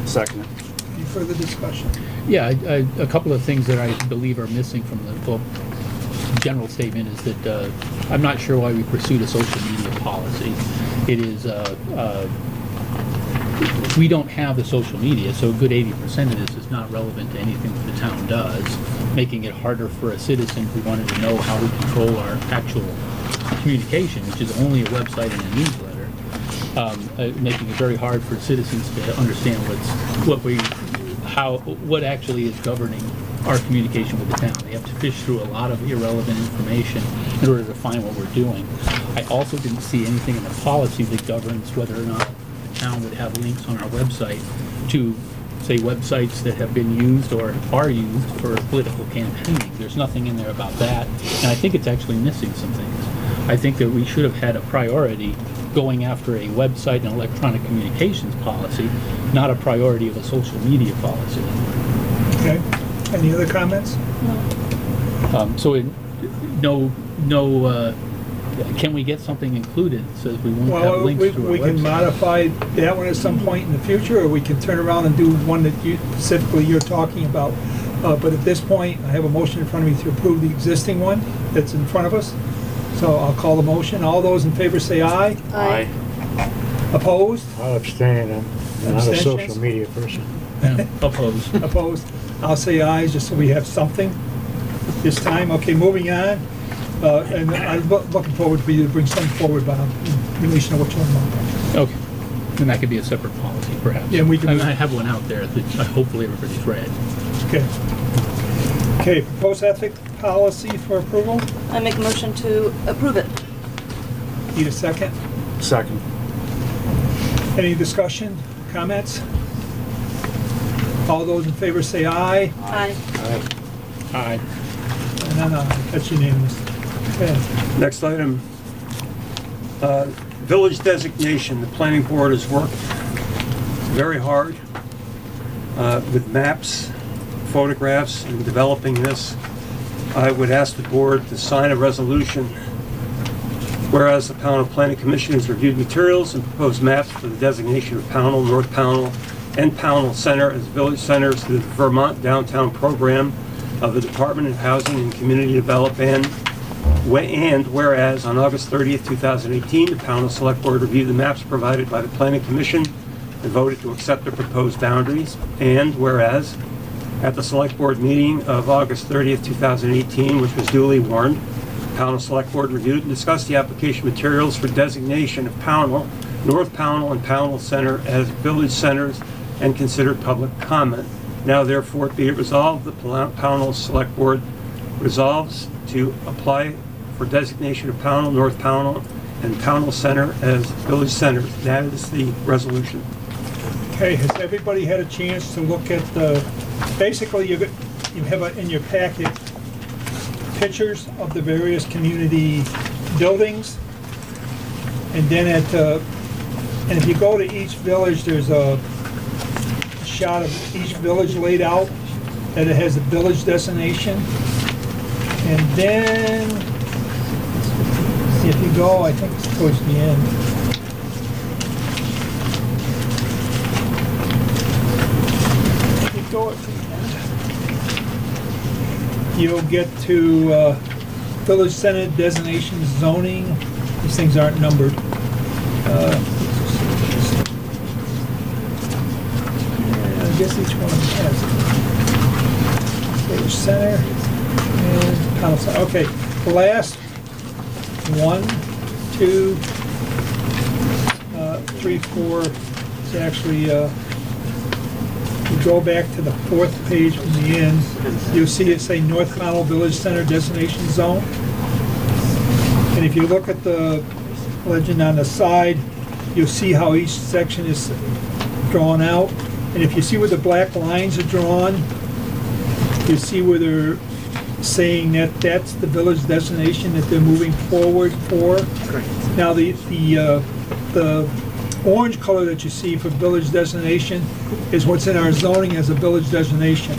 Second it. Any further discussion? Yeah, a couple of things that I believe are missing from the general statement is that I'm not sure why we pursued a social media policy. It is, we don't have the social media, so a good 80% of this is not relevant to anything that the town does, making it harder for a citizen who wanted to know how we control our actual communication, which is only a website and a newsletter, making it very hard for citizens to understand what actually is governing our communication with the town. They have to fish through a lot of irrelevant information in order to find what we're doing. I also didn't see anything in the policy that governs whether or not the town would have links on our website to say, websites that have been used or are used for political campaigning. There's nothing in there about that, and I think it's actually missing some things. I think that we should have had a priority going after a website and electronic communications policy, not a priority of a social media policy. Okay, any other comments? Can we get something included so that we won't have Well, links to our we can website? modify that one at some point in the future, or we can turn around and do one that you, specifically you're talking about. But at this point, I have a motion in front of me to approve the existing one that's in front of us. So I'll call the motion. All those in favor say aye. Aye. Opposed? I'll abstain, I'm not a Abstentions? social media person. Yeah, opposed. Opposed? I'll say aye, just so we have something this time. Okay, moving on. And I'm looking forward to you to bring something forward, Bob, in relation to what you want. Okay. And that could be a separate policy, perhaps. Yeah, we can- And I have one out there that hopefully everybody's read. Okay. Okay, proposed ethic policy for approval. I make a motion to approve it. Need a second? Second. Any discussion, comments? All those in favor say aye. Aye. Aye. No, that's unanimous. Okay. Next item, village designation. The planning board has worked very hard with maps, photographs, in developing this. I would ask the board to sign a resolution whereas the Pownal Planning Commission has reviewed materials and proposed maps for the designation of Pownal, North Pownal, and Pownal Center as village centers through the Vermont Downtown Program of the Department of Housing and Community Development. And whereas on August 30th, 2018, the Pownal Select Board reviewed the maps provided by the Planning Commission and voted to accept the proposed boundaries. And whereas at the Select Board meeting of August 30th, 2018, which was duly warned, Pownal Select Board reviewed and discussed the application materials for designation of Pownal, North Pownal, and Pownal Center as village centers and considered public comment. Now therefore be it resolved, the Pownal Select Board resolves to apply for designation of Pownal, North Pownal, and Pownal Center as village centers. That is the resolution. Okay, has everybody had a chance to look at the, basically you have in your packet pictures of the various community buildings. And then and if you go to each village, there's a shot of each village laid out, that it has a village designation. And then, if you go, I think it's towards the end. If you go at the end, you'll get to village center designation zoning. These things aren't numbered. I guess each one has it. Village center and Pownal Center. Okay, the last 1, 2, 3, 4 is actually, you go back to the 4th page from the end, you'll see it say North Pownal Village Center Designation Zone. And if you look at the legend on the side, you'll see how each section is drawn out. And if you see where the black lines are drawn, you see where they're saying that that's the village designation that they're moving forward for. Now, the orange color that you see for village designation is what's in our zoning as a village designation.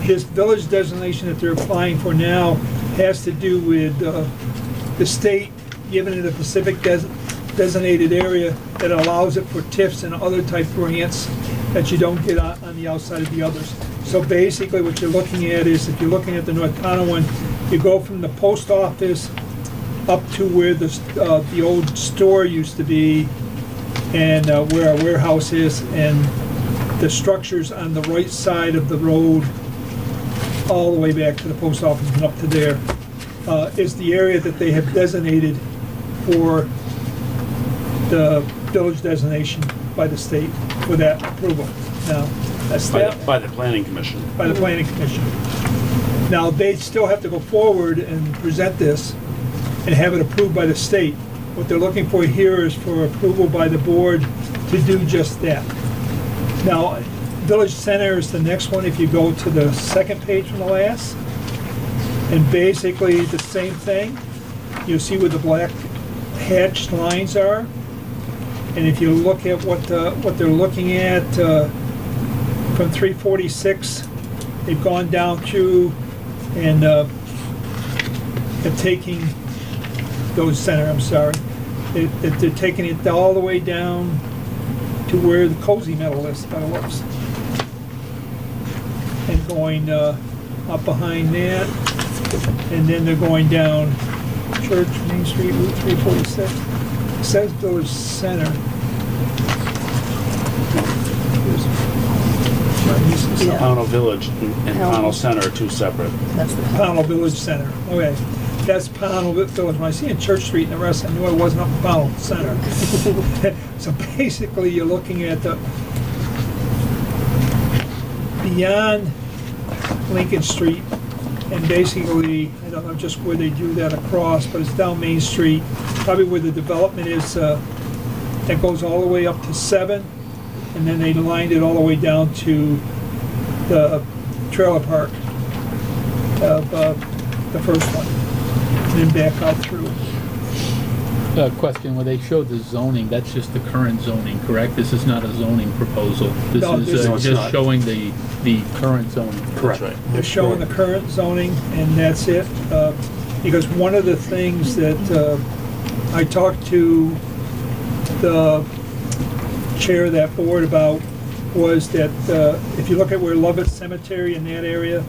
This village designation that they're applying for now has to do with the state giving it a specific designated area that allows it for TIFs and other type grants that you don't get on the outside of the others. So basically what you're looking at is, if you're looking at the North Pownal one, you go from the post office up to where the old store used to be and where our warehouse is, and the structures on the right side of the road all the way back to the post office and up to there is the area that they have designated for the village designation by the state for that approval. Now, that's that. By the planning commission. By the planning commission. Now, they still have to go forward and present this and have it approved by the state. What they're looking for here is for approval by the board to do just that. Now, Village Center is the next one if you go to the second page from the last. And basically the same thing. You see where the black hatched lines are. And if you look at what they're looking at, from 346, they've gone down through and are taking Village Center, I'm sorry. They're taking it all the way down to where the Cozy Metal is, by the looks. And going up behind that, and then they're going down Church, Main Street, Route 346. It says Village Center. Yeah. Pownal Village and Pownal Center are two separate. That's the Pownal Village Center, okay. That's Pownal Village. When I see in Church Street and the rest, I knew I wasn't up in Pownal Center. So basically, you're looking at the beyond Lincoln Street, and basically, I don't know just where they do that across, but it's down Main Street, probably where the development is, that goes all the way up to 7, and then they lined it all the way down to the trailer park of the first one, and then back out through. Question, when they showed the zoning, that's just the current zoning, correct? This is not a zoning proposal. This No, is it's just not. showing the current zoning. Correct. That's right. They're showing the current zoning, and that's it. Because one of the things that I talked to the chair of that board about was that if you look at where Lovett Cemetery in that area,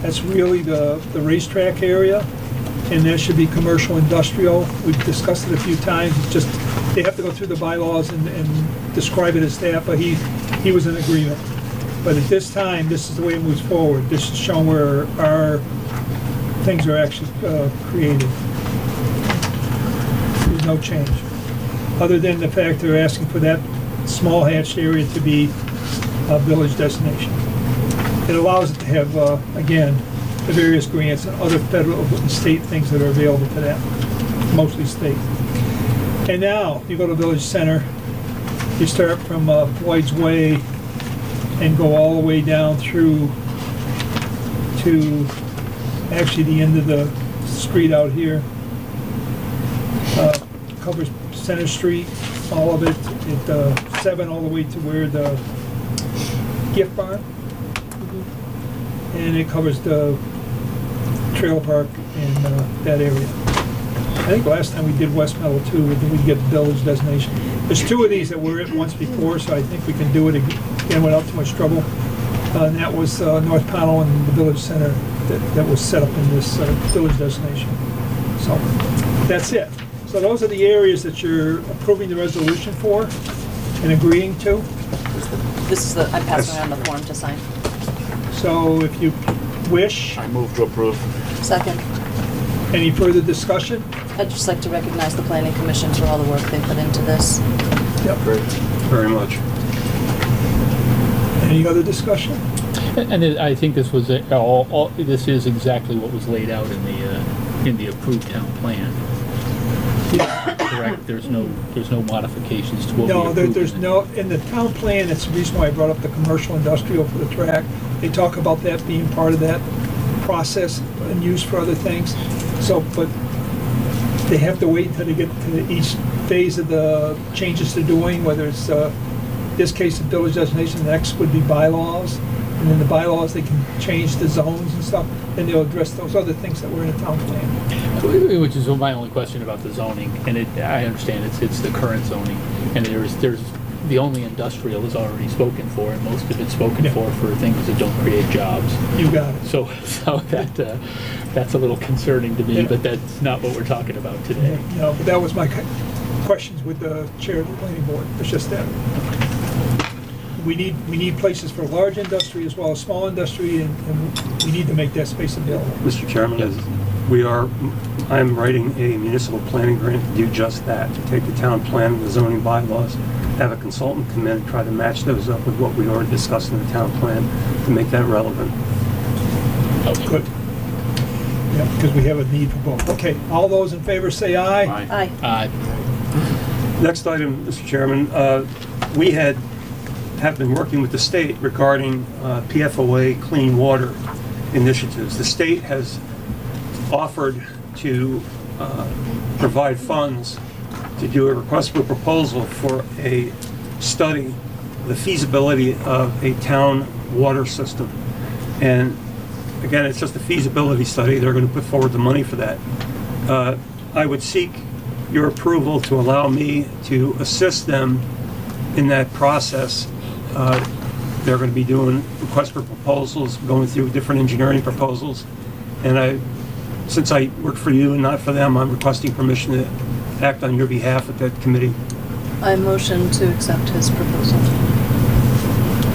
that's really the racetrack area, and that should be commercial industrial. We've discussed it a few times. It's just, they have to go through the bylaws and describe it as that, but he was in agreement. But at this time, this is the way it moves forward. This is showing where our things are actually created. There's no change. Other than the fact they're asking for that small hatched area to be a village destination. It allows it to have, again, the various grants and other federal and state things that are available to that, mostly state. And now, you go to Village Center, you start from Floyd's Way and go all the way down through to actually the end of the street out here. Covers Center Street, all of it, at 7 all the way to where the gift barn. And it covers the trailer park in that area. I think last time we did West Meadow too, we get the village designation. There's 2 of these that were in once before, so I think we can do it again without too much trouble. And that was North Pownal and the Village Center that was set up in this village designation. So that's it. So those are the areas that you're approving the resolution for and agreeing to. This is I passed around the form to sign. So if you wish, I move to approve. Second. any further discussion? I'd just like to recognize the planning commission for all the work they put into this. Yep. Very much. Any other discussion? And I think this was this is exactly what was laid out in the approved town plan. Correct. There's no modifications to what we No, approved. there's no, in the town plan, that's the reason why I brought up the commercial industrial for the track. They talk about that being part of that process and used for other things. So, but they have to wait until they get to each phase of the changes they're doing, whether it's, this case, the village designation, the next would be bylaws. And then the bylaws, they can change the zones and stuff, and they'll address those other things that were in the town plan. Which is my only question about the zoning, and I understand it's the current zoning, and there's the only industrial is already spoken for, and most of it's spoken Yeah. for things that don't create jobs. You got it. So that's a little concerning to me, Yeah. but that's not what we're talking about today. No, but that was my questions with the chair of the planning board. It's just that we need places for large industry as well as small industry, and we need to make that space available. Mr. Chairman, Yes. I'm writing a municipal planning grant to do just that, to take the town plan and the zoning bylaws, have a consultant come in and try to match those up with what we already discussed in the town plan to make that relevant. Okay. Good. Yeah, because we have a need for both. Okay, all those in favor say aye. Aye. Next item, Mr. Chairman, we had have been working with the state regarding PFOA clean water initiatives. The state has offered to provide funds to do a request for proposal for a study, the feasibility of a town water system. And again, it's just a feasibility study. They're going to put forward the money for that. I would seek your approval to allow me to assist them in that process. They're going to be doing requests for proposals, going through different engineering proposals. And since I work for you and not for them, I'm requesting permission to act on your behalf at that committee. I motion to accept his proposal.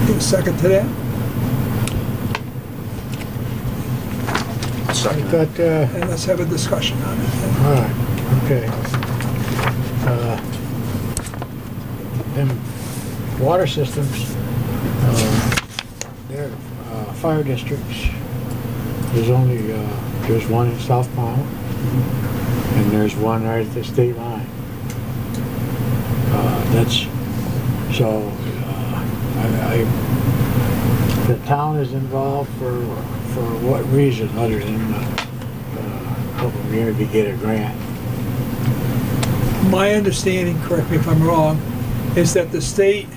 Need a second to that? I thought, And let's have a discussion on it. all right, okay. Them water systems, they're fire districts. There's only, there's one in South Pownal, and there's one right at the state line. The town is involved for what reason other than helping me to get a grant? My understanding, correct me if I'm wrong, is that the state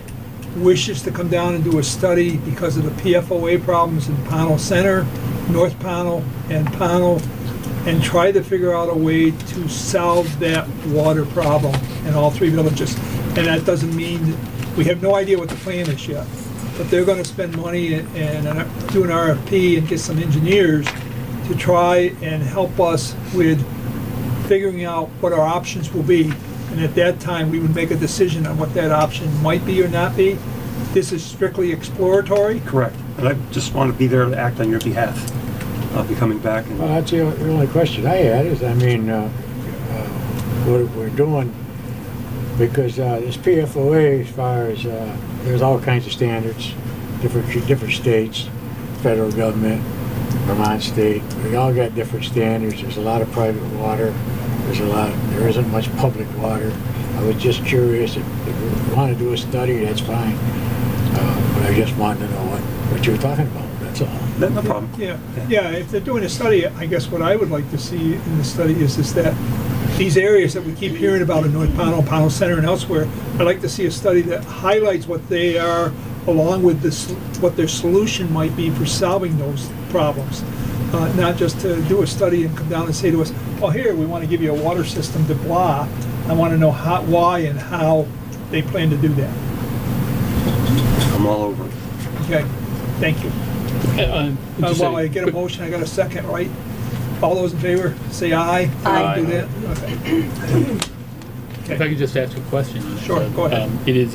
wishes to come down and do a study because of the PFOA problems in Pownal Center, North Pownal, and Pownal, and try to figure out a way to solve that water problem in all three villages. And that doesn't mean, we have no idea what the plan is yet, but they're gonna spend money and do an RFP and get some engineers to try and help us with figuring out what our options will be. And at that time, we would make a decision on what that option might be or not be. This is strictly exploratory. Correct. And I just want to be there to act on your behalf. I'll be coming back. Well, that's the only question I had is, I mean, what we're doing, because this PFOA, as far as, there's all kinds of standards, different states, federal government, Vermont state, we all got different standards. There's a lot of private water. There isn't much public water. I was just curious, if you want to do a study, that's fine. But I just wanted to know what you were talking about, that's all. No problem. Yeah, if they're doing a study, I guess what I would like to see in the study is that these areas that we keep hearing about in North Pownal, Pownal Center and elsewhere, I'd like to see a study that highlights what they are, along with this, what their solution might be for solving those problems. Not just to do a study and come down and say to us, oh, here, we want to give you a water system to blah. I want to know why and how they plan to do that. I'm all over it. Okay, thank you. Just Well, a I get a quick- motion, I got a second, right? All those in favor, say aye. Aye. Do that? If I Okay. could just ask a question on it. Sure, go ahead. It is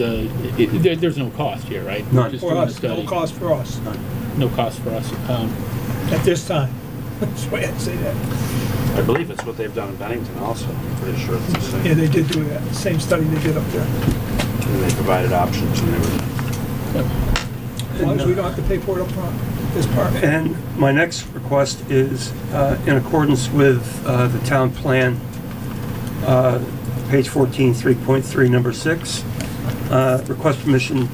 there's no cost here, right? None. We're just For doing a us, no study. cost for us, No cost for us. at this time. That's the way I'd say that. I believe it's what they've done in Bennington also. I'm pretty sure it's the same. Yeah, they did do that, same study they did up there. And they provided options and everything. As long as we don't have to pay for it up front. This part. And my next request is in accordance with the town plan, page 14, 3.3, number 6. Request permission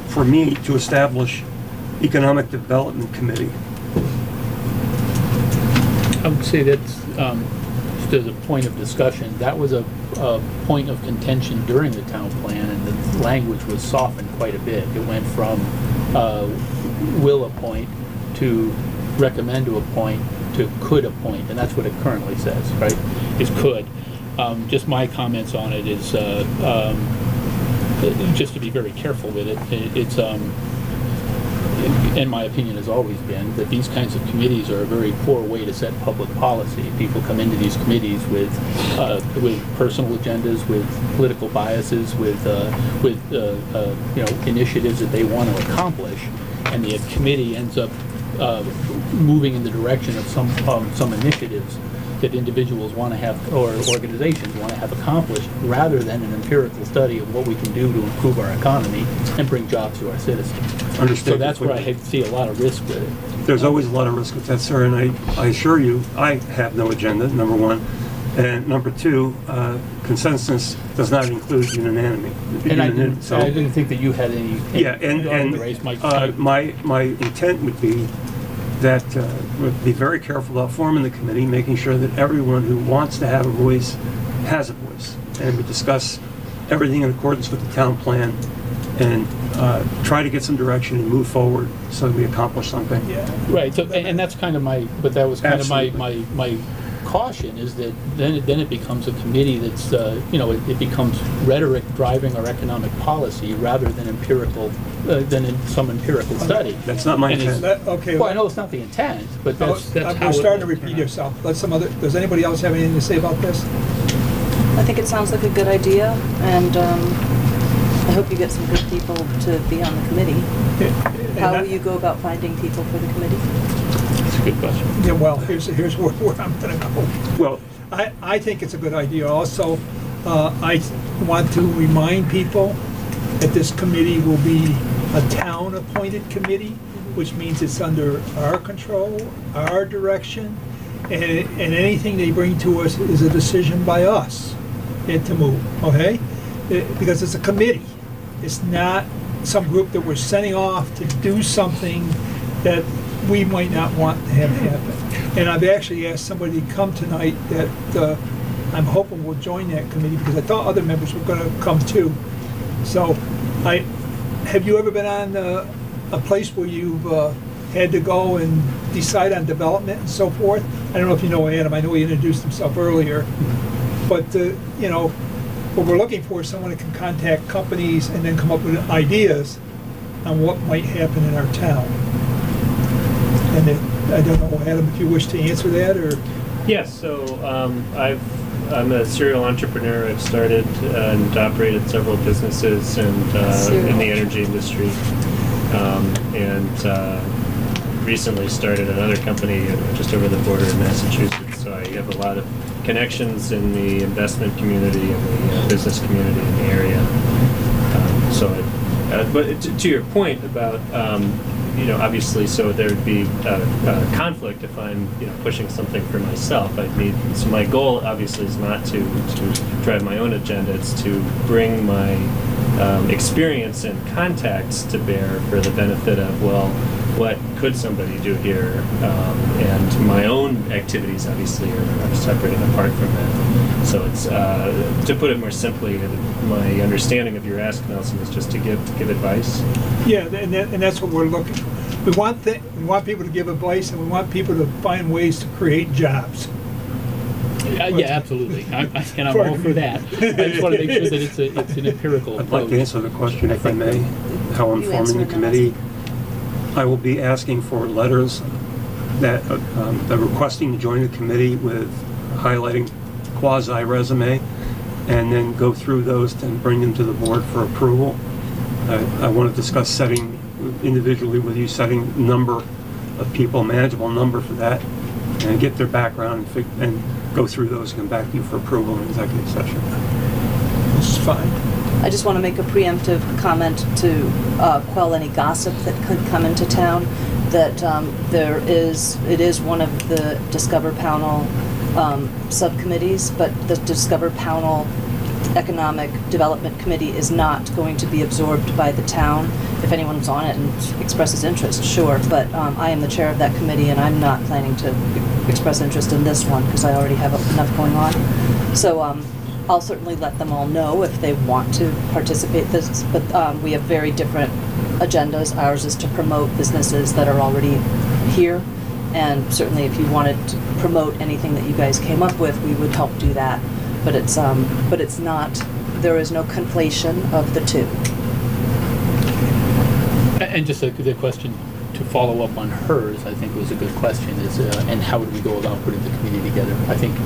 for me to establish Economic Development Committee. I would say that's, just as a point of discussion, that was a point of contention during the town plan, and the language was softened quite a bit. It went from will appoint to recommend to appoint to could appoint, and that's what it currently says, right? Is could. Just my comments on it is, just to be very careful with it, it's, and my opinion has always been that these kinds of committees are a very poor way to set public policy. People come into these committees with personal agendas, with political biases, with initiatives that they want to accomplish, and the committee ends up moving in the direction of some initiatives that individuals want to have, or organizations want to have accomplished, rather than an empirical study of what we can do to improve our economy and bring jobs to our citizens. Understood. So that's where I see a lot of risk with it. There's always a lot of risk with that, sir, and I assure you, I have no agenda, number one. And number two, consensus does not include unanimity. And I didn't So- think that you had any. Yeah, and, dog in the race. my intent would be that we'd be very careful about forming the committee, making sure that everyone who wants to have a voice has a voice. And we discuss everything in accordance with the town plan and try to get some direction and move forward so that we accomplish something. Yeah. Right, so, and that's kind of my, but that was kind of my Absolutely. caution, is that then it becomes a committee that's, it becomes rhetoric driving our economic policy rather than empirical, some empirical study. That's not my And it's- intent. Okay. Well, I know it's not the intent, but that's how You're it starting to will repeat turn out. yourself. Does anybody else have anything to say about this? I think it sounds like a good idea, and I hope you get some good people to be on the committee. And How that- will you go about finding people for the committee? That's a good question. Yeah, well, here's where I'm gonna go. Well, I think it's a good idea. Also, I want to remind people that this committee will be a town-appointed committee, which means it's under our control, our direction, and anything they bring to us is a decision by us and to move, okay? Because it's a committee. It's not some group that we're sending off to do something that we might not want to have happen. And I've actually asked somebody to come tonight that I'm hoping will join that committee, because I thought other members were gonna come too. So, have you ever been on a place where you've had to go and decide on development and so forth? I don't know if you know Adam, I know he introduced himself earlier, but, what we're looking for is someone that can contact companies and then come up with ideas on what might happen in our town. And I don't know, Adam, if you wish to answer that, or? Yes, so I'm a serial entrepreneur. I've started and operated several businesses and in the energy industry, and recently started another company just over the border in Massachusetts. So I have a lot of connections in the investment community and the business community in the area. But to your point about obviously, so there would be conflict if I'm, pushing something for myself. So my goal obviously is not to drive my own agenda. It's to bring my experience and contacts to bear for the benefit of, well, what could somebody do here? And my own activities obviously are separate and apart from that. So it's, to put it more simply, my understanding of your ask, Nelson, is just to give advice. Yeah, and that's what we're looking for. We want people to give advice, and we want people to find ways to create jobs. Yeah, absolutely. And I'm all for that. I just want to make sure that it's an empirical I'd approach. like to answer the question, if I may, how I'm You forming answer the it, committee. I will be asking for letters that are requesting to join the committee with highlighting quasi-resume, and then go through those and bring them to the board for approval. I want to discuss setting, individually with you, setting number of people, manageable number for that, and get their background and go through those and come back to you for approval in executive session. This is fine. I just want to make a preemptive comment to quell any gossip that could come into town, that it is one of the Discover Pownal subcommittees, but the Discover Pownal Economic Development Committee is not going to be absorbed by the town. If anyone's on it and expresses interest, sure, but I am the chair of that committee, and I'm not planning to express interest in this one because I already have enough going on. So I'll certainly let them all know if they want to participate in this, but we have very different agendas. Ours is to promote businesses that are already here, and certainly if you wanted to promote anything that you guys came up with, we would help do that. But it's not, there is no conflation of the two. And just the question to follow up on hers, I think was a good question, is and how would we go about putting the committee together? I think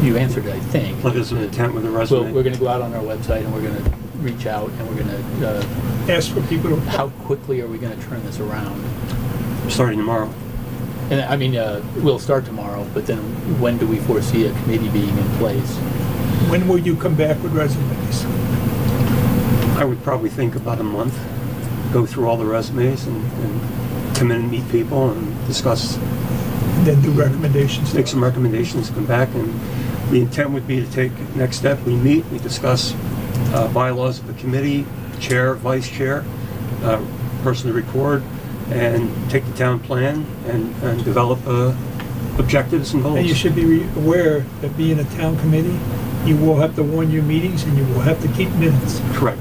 you answered it, I think. Letters of intent with a resume. We're going to go out on our website and we're going to reach out and we're going to Ask for people to. how quickly are we going to turn this around? Starting tomorrow. And I mean, we'll start tomorrow, but then when do we foresee a committee being in place? When will you come back with resumes? I would probably think about a month, go through all the resumes and come in and meet people and discuss, And then do recommendations? make some recommendations, come back and The intent would be to take next step. We meet, we discuss bylaws of the committee, chair, vice chair, person to record, and take the town plan and develop objectives and goals. And you should be aware that being a town committee, you will have to warn your meetings and you will have to keep minutes. Correct.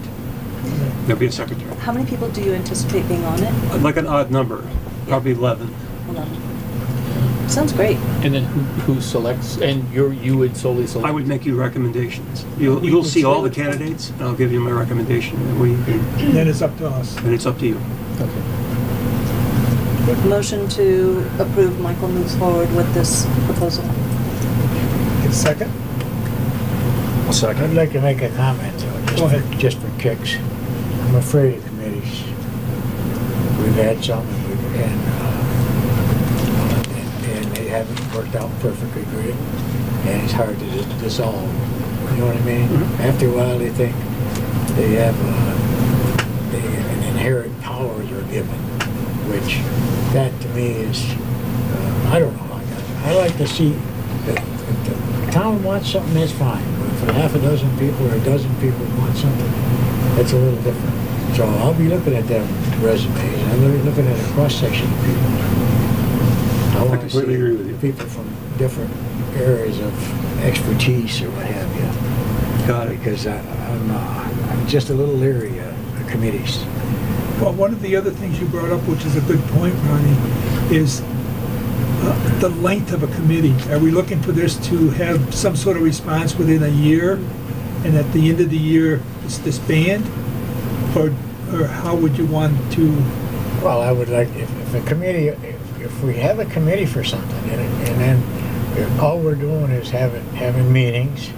There'll be a secretary. How many people do you anticipate being on it? I'd like an odd number, probably 11. 11. Sounds great. And then who selects, and you would solely select? I would make you recommendations. You'll see all the candidates, and I'll give you my recommendation. And then it's up to us. And it's up to you. Okay. Motion to approve Michael moves forward with this proposal. Get a second? I'd like to make a comment, though, Go ahead. just for kicks. I'm afraid of committees. We've had some, and they haven't worked out perfectly great, and it's hard to dissolve. You know what I mean? Mm-hmm. After a while, they think they have an inherent power you're given, which that to me is, I don't know. I like to see that if the town wants something, that's fine. But if half a dozen people or a dozen people want something, that's a little different. So I'll be looking at them resumes. I'm looking at a cross-section of people. I want to completely agree with see you. people from different areas of expertise or what have you. Got it. Because I'm just a little leery of committees. Well, one of the other things you brought up, which is a good point, Ronnie, is the length of a committee. Are we looking for this to have some sort of response within a year, and at the end of the year it's disbanded? Or how would you want to? Well, I would like, if a committee, if we have a committee for something, and then all we're doing is having meetings,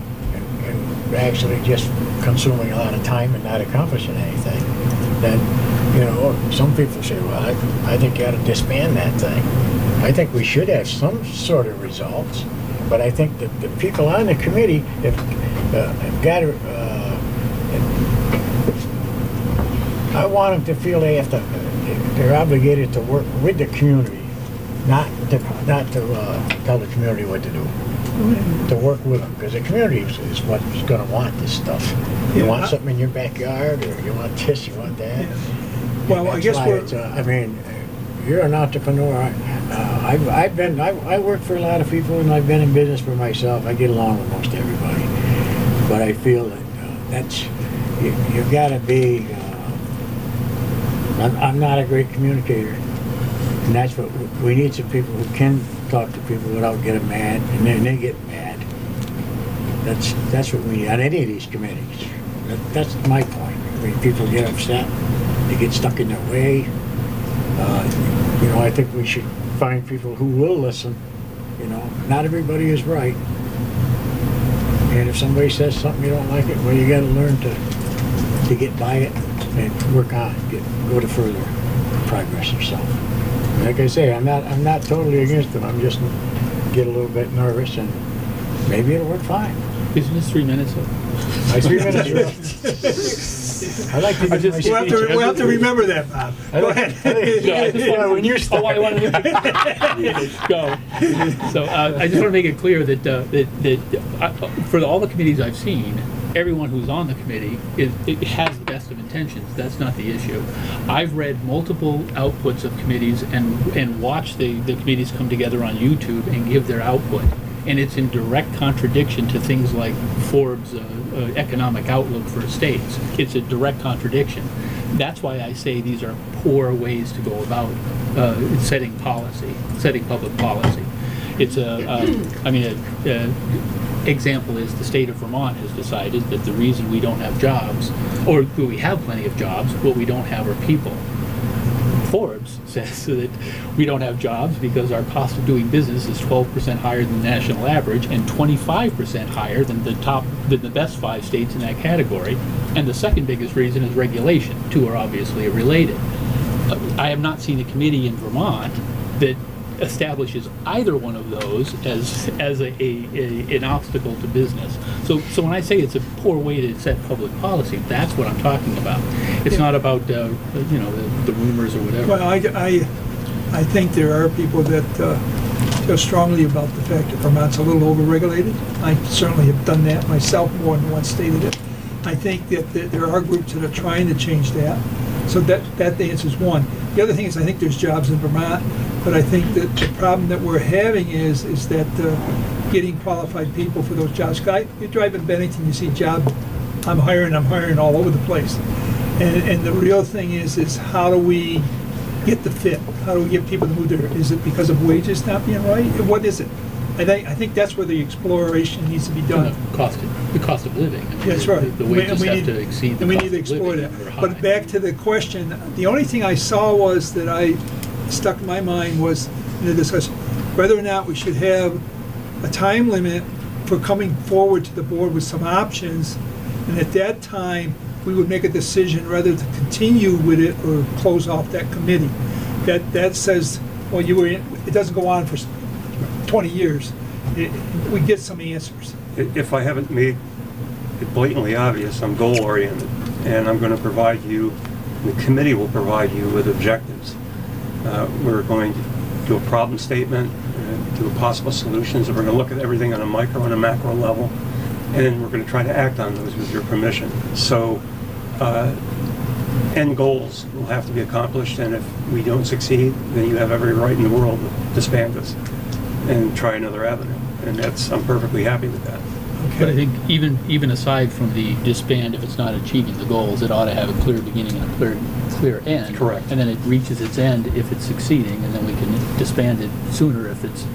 and actually just consuming a lot of time and not accomplishing anything, then, you know, some people say, well, I think you ought to disband that thing. I think we should have some sort of results, but I think that the people on the committee have got to, I want them to feel they're obligated to work with the community, not to tell the community what to do. To work with them, because the community is what's going to want this stuff. You want something in your backyard, or you want this, you want that. Yeah. Well, I guess I mean, you're an entrepreneur. I work for a lot of people, and I've been in business for myself. I get along with most everybody, but I feel that you've got to be. I'm not a great communicator, and that's what we need. Some people who can talk to people without getting mad, and then they get mad. That's what we need on any of these committees. That's my point. I mean, people get upset, they get stuck in their way. You know, I think we should find people who will listen. You know, not everybody is right, and if somebody says something you don't like it, well, you got to learn to get by it and work on it, go to further progress yourself. Like I say, I'm not totally against them. I'm just get a little bit nervous, and maybe it'll work fine. Isn't this 3 minutes? My 3 minutes. I like to give my speech. We'll have to remember that, Bob. Go ahead. When you start. Oh, I want to go. So I just want to make it clear that for all the committees I've seen, everyone who's on the committee it has the best of intentions. That's not the issue. I've read multiple outputs of committees and watched the committees come together on YouTube and give their output. And it's in direct contradiction to things like Forbes' economic outlook for states. It's a direct contradiction. That's why I say these are poor ways to go about setting public policy. It's example is the state of Vermont has decided that the reason we don't have jobs, or we have plenty of jobs, what we don't have are people. Forbes says that we don't have jobs because our cost of doing business is 12% higher than the national average and 25% higher than the best 5 states in that category. And the second biggest reason is regulation. Two are obviously related. I have not seen a committee in Vermont that establishes either one of those as an obstacle to business. So when I say it's a poor way to set public policy, that's what I'm talking about. It's not about the rumors or whatever. Well, I think there are people that feel strongly about the fact that Vermont's a little overregulated. I certainly have done that myself, more than once stated it. I think that there are groups that are trying to change that. So that answers one. The other thing is, I think there's jobs in Vermont, but I think that the problem that we're having is that getting qualified people for those jobs. You drive in Bennington, you see job, I'm hiring all over the place. And the real thing is how do we get the fit? How do we get people to move there? Is it because of wages not being right? What is it? I think that's where the exploration needs to be done. The cost of living. I mean, That's right. The wages have to exceed the And we cost need to of explore living. that. They're high. But back to the question, the only thing I saw was that I stuck in my mind was in the discussion, whether or not we should have a time limit for coming forward to the board with some options. And at that time, we would make a decision whether to continue with it or close off that committee. That says, well, it doesn't go on for 20 years. We get some answers. If I haven't made it blatantly obvious, I'm goal-oriented, and I'm going to provide you, the committee will provide you with objectives. We're going to do a problem statement, do possible solutions, and we're going to look at everything on a micro and a macro level, and we're going to try to act on those with your permission. So, end goals will have to be accomplished, and if we don't succeed, then you have every right in the world to disband us and try another avenue. And I'm perfectly happy with that. But I think even aside from the disband, if it's not achieving the goals, it ought to have a clear beginning and a clear end. Correct. And then it reaches its end if it's succeeding, and then we can disband it sooner if it's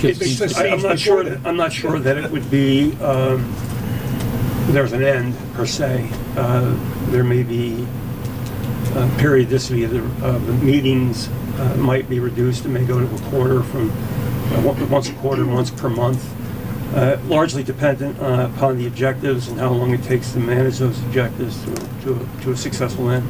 just. I'm not sure that it would be. There's an end per se. There may be periodicity of the meetings might be reduced. It may go to a quarter from once a quarter, once per month. Largely dependent upon the objectives and how long it takes to manage those objectives to a successful end.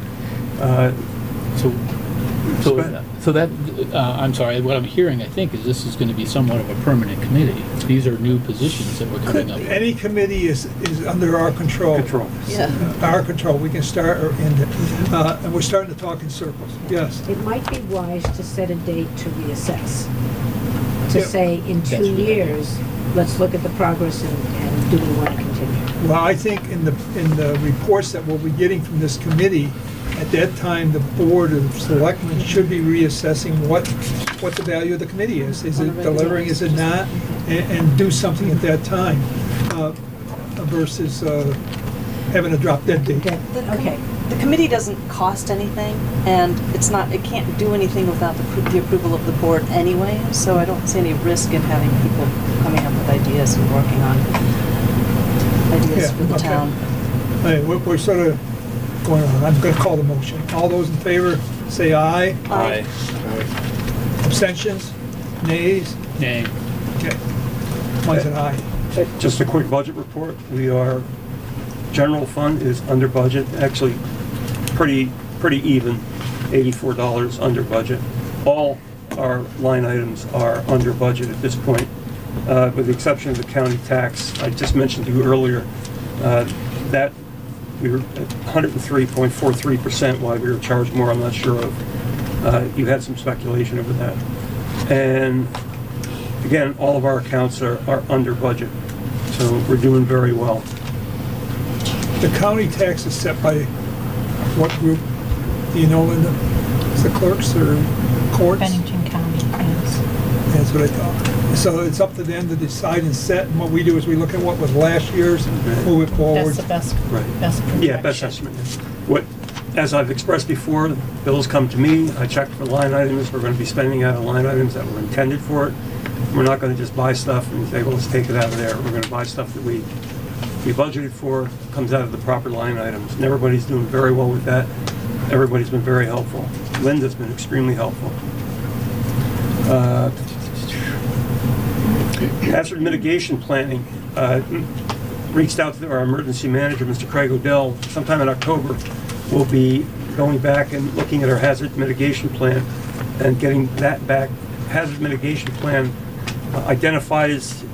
So that, I'm sorry, what I'm hearing, I think, is this is going to be somewhat of a permanent committee. These are new positions that we're coming up with. Any committee is under our control. Yeah. Our control. We can start or end it. And we're starting to talk in circles. Yes. It might be wise to set a date to reassess. To Yeah. say, in 2 years, let's look at the progress and do we want to continue? Well, I think in the reports that we'll be getting from this committee, at that time, the Board of Selectmen should be reassessing what the value of the committee is. Is it delivering, is it not? And do something at that time versus having a drop dead date. Okay. The committee doesn't cost anything, and it can't do anything without the approval of the board anyway, so I don't see any risk in having people coming up with ideas and working on ideas for the okay. town. Hey, we're sort of going on. I'm going to call the motion. All those in favor, say aye. Aye. Abstentions? Nays? Nay. Okay. Mine's an aye. Just a quick budget report. General fund is under budget, actually pretty even, $84 under budget. All our line items are under budget at this point, with the exception of the county tax. I just mentioned to you earlier that we were at 103.43%, why we were charged more, I'm not sure of. You had some speculation over that. And again, all of our accounts are under budget, so we're doing very well. The county tax is set by what group? Do you know, Linda? Is the clerks or courts? Bennington County, yes. That's what I thought. So it's up to them to decide and set, and what we do is we look at what was last year's and move it forward. That's the best Right. projection. Yeah, best estimate. As I've expressed before, bills come to me, I check for line items, we're going to be spending out of line items that were intended for it. We're not going to just buy stuff and say, well, let's take it out of there. We're going to buy stuff that we budgeted for, comes out of the proper line items. And everybody's doing very well with that. Everybody's been very helpful. Linda's been extremely helpful. Hazard mitigation planning. Reached out to our emergency manager, Mr. Craig Odell, sometime in October. We'll be going back and looking at our hazard mitigation plan and getting that back. Hazard mitigation plan identifies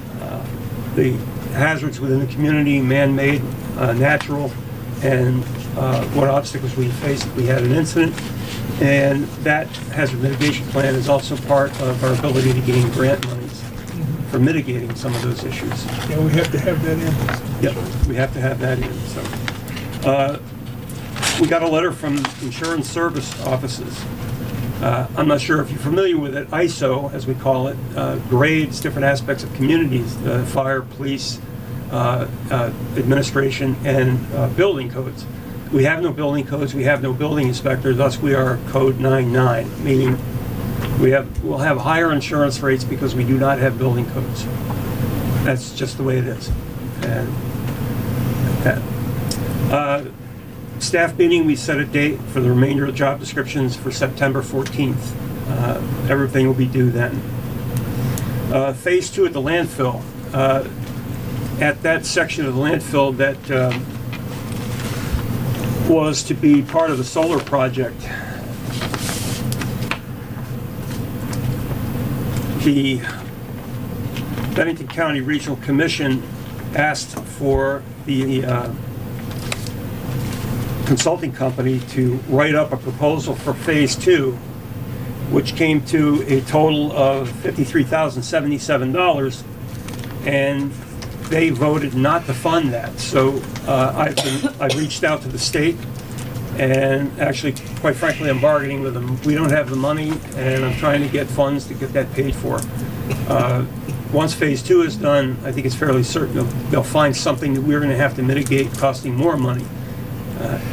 the hazards within the community, man-made, natural, and what obstacles we faced. We had an incident, and that hazard mitigation plan is also part of our ability to gain grant monies for mitigating some of those issues. Yeah, we have to have that in. Yep, we have to have that in, so. We got a letter from insurance service offices. I'm not sure if you're familiar with it. ISO, as we call it, grades different aspects of communities, fire, police, administration, and building codes. We have no building codes, we have no building inspector, thus we are code 99, meaning we'll have higher insurance rates because we do not have building codes. That's just the way it is. And that. Staff meeting, we set a date for the remainder of job descriptions for September 14th. Everything will be due then. Phase 2 at the landfill. At that section of the landfill that was to be part of the solar project, the Bennington County Regional Commission asked for the consulting company to write up a proposal for phase 2, which came to a total of $53,077, and they voted not to fund that. So I've reached out to the state, and actually, quite frankly, I'm bargaining with them. We don't have the money, and I'm trying to get funds to get that paid for. Once phase 2 is done, I think it's fairly certain they'll find something that we're going to have to mitigate costing more money.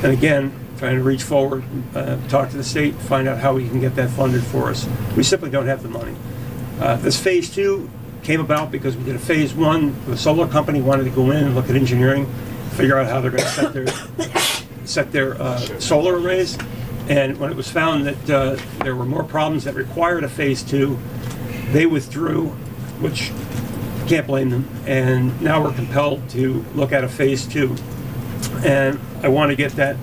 And again, trying to reach forward, talk to the state, find out how we can get that funded for us. We simply don't have the money. This phase 2 came about because we did a phase 1. The solar company wanted to go in and look at engineering, figure out how they're going to set their solar arrays. And when it was found that there were more problems that required a phase 2, they withdrew, which can't blame them. And now we're compelled to look at a phase 2. And I want to get that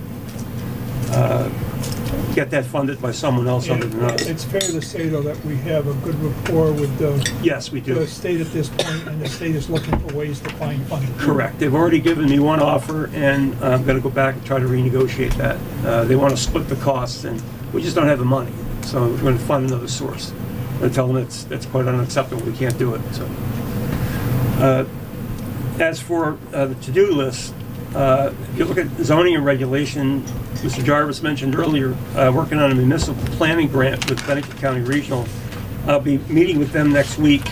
funded by someone else other than us. It's fair to say, though, that we have a good rapport with the Yes, we do. the state at this point, and the state is looking for ways to find funding. Correct. They've already given me one offer, and I'm going to go back and try to renegotiate that. They want to split the costs, and we just don't have the money. So we're going to find another source. I'm going to tell them that's quite unacceptable. We can't do it. So, as for the to-do list, if you look at zoning and regulation, Mr. Jarvis mentioned earlier, working on a municipal planning grant with Bennington County Regional. I'll be meeting with them next week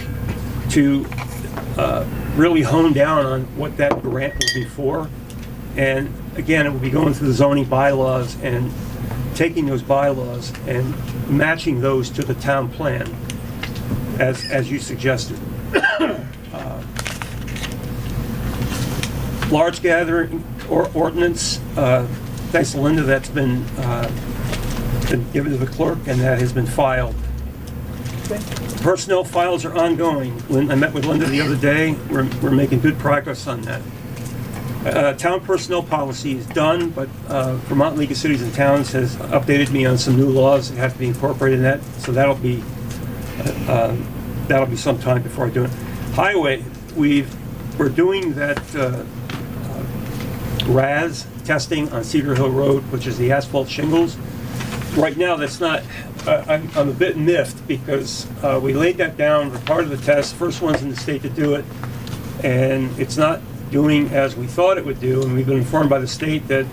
to really hone down on what that grant will be for. And again, it will be going through the zoning bylaws and taking those bylaws and matching those to the town plan, as you suggested. Large gathering ordinance, thanks to Linda, that's been given to the clerk, and that has been filed. Personnel files are ongoing. I met with Linda the other day. We're making good progress on that. Town personnel policy is done, but Vermont League of Cities and Towns has updated me on some new laws that have to be incorporated in that, so that'll be some time before I do it. Highway, we're doing that RAS testing on Cedar Hill Road, which is the asphalt shingles. Right now, that's not, I'm a bit miffed because we laid that down for part of the test, first ones in the state to do it, and it's not doing as we thought it would do, and we've been informed by the state that,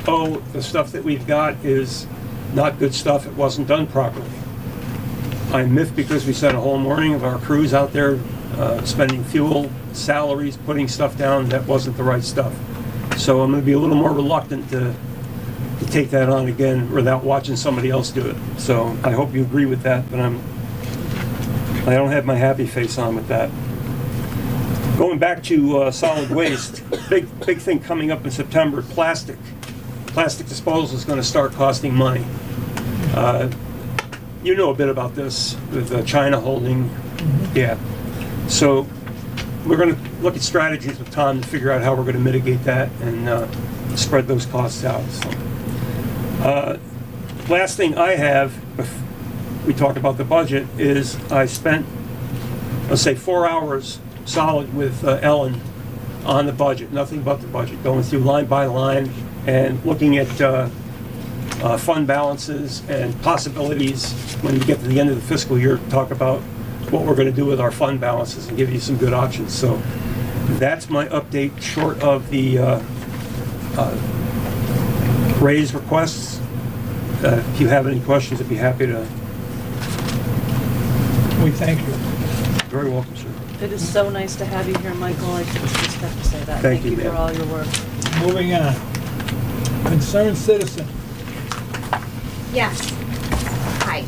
the stuff that we've got is not good stuff, it wasn't done properly. I'm miffed because we spent a whole morning of our crews out there spending fuel, salaries, putting stuff down that wasn't the right stuff. So I'm going to be a little more reluctant to take that on again without watching somebody else do it. So I hope you agree with that, but I don't have my happy face on with that. Going back to solid waste, big thing coming up in September, plastic. Plastic disposal is going to start costing money. You know a bit about this with China holding, yeah. So we're going to look at strategies with Tom to figure out how we're going to mitigate that and spread those costs out. So, last thing I have, if we talk about the budget, is I spent, let's say, 4 hours solid with Ellen on the budget, nothing but the budget, going through line by line and looking at fund balances and possibilities when you get to the end of the fiscal year, talk about what we're going to do with our fund balances and give you some good options. So that's my update, short of the raise requests. If you have any questions, I'd be happy to. We thank you. Very welcome, sir. It is so nice to have you here, Michael. I just have to say that. Thank you, for ma'am. all your work. Moving on. Concerned citizen. Yes. Hi.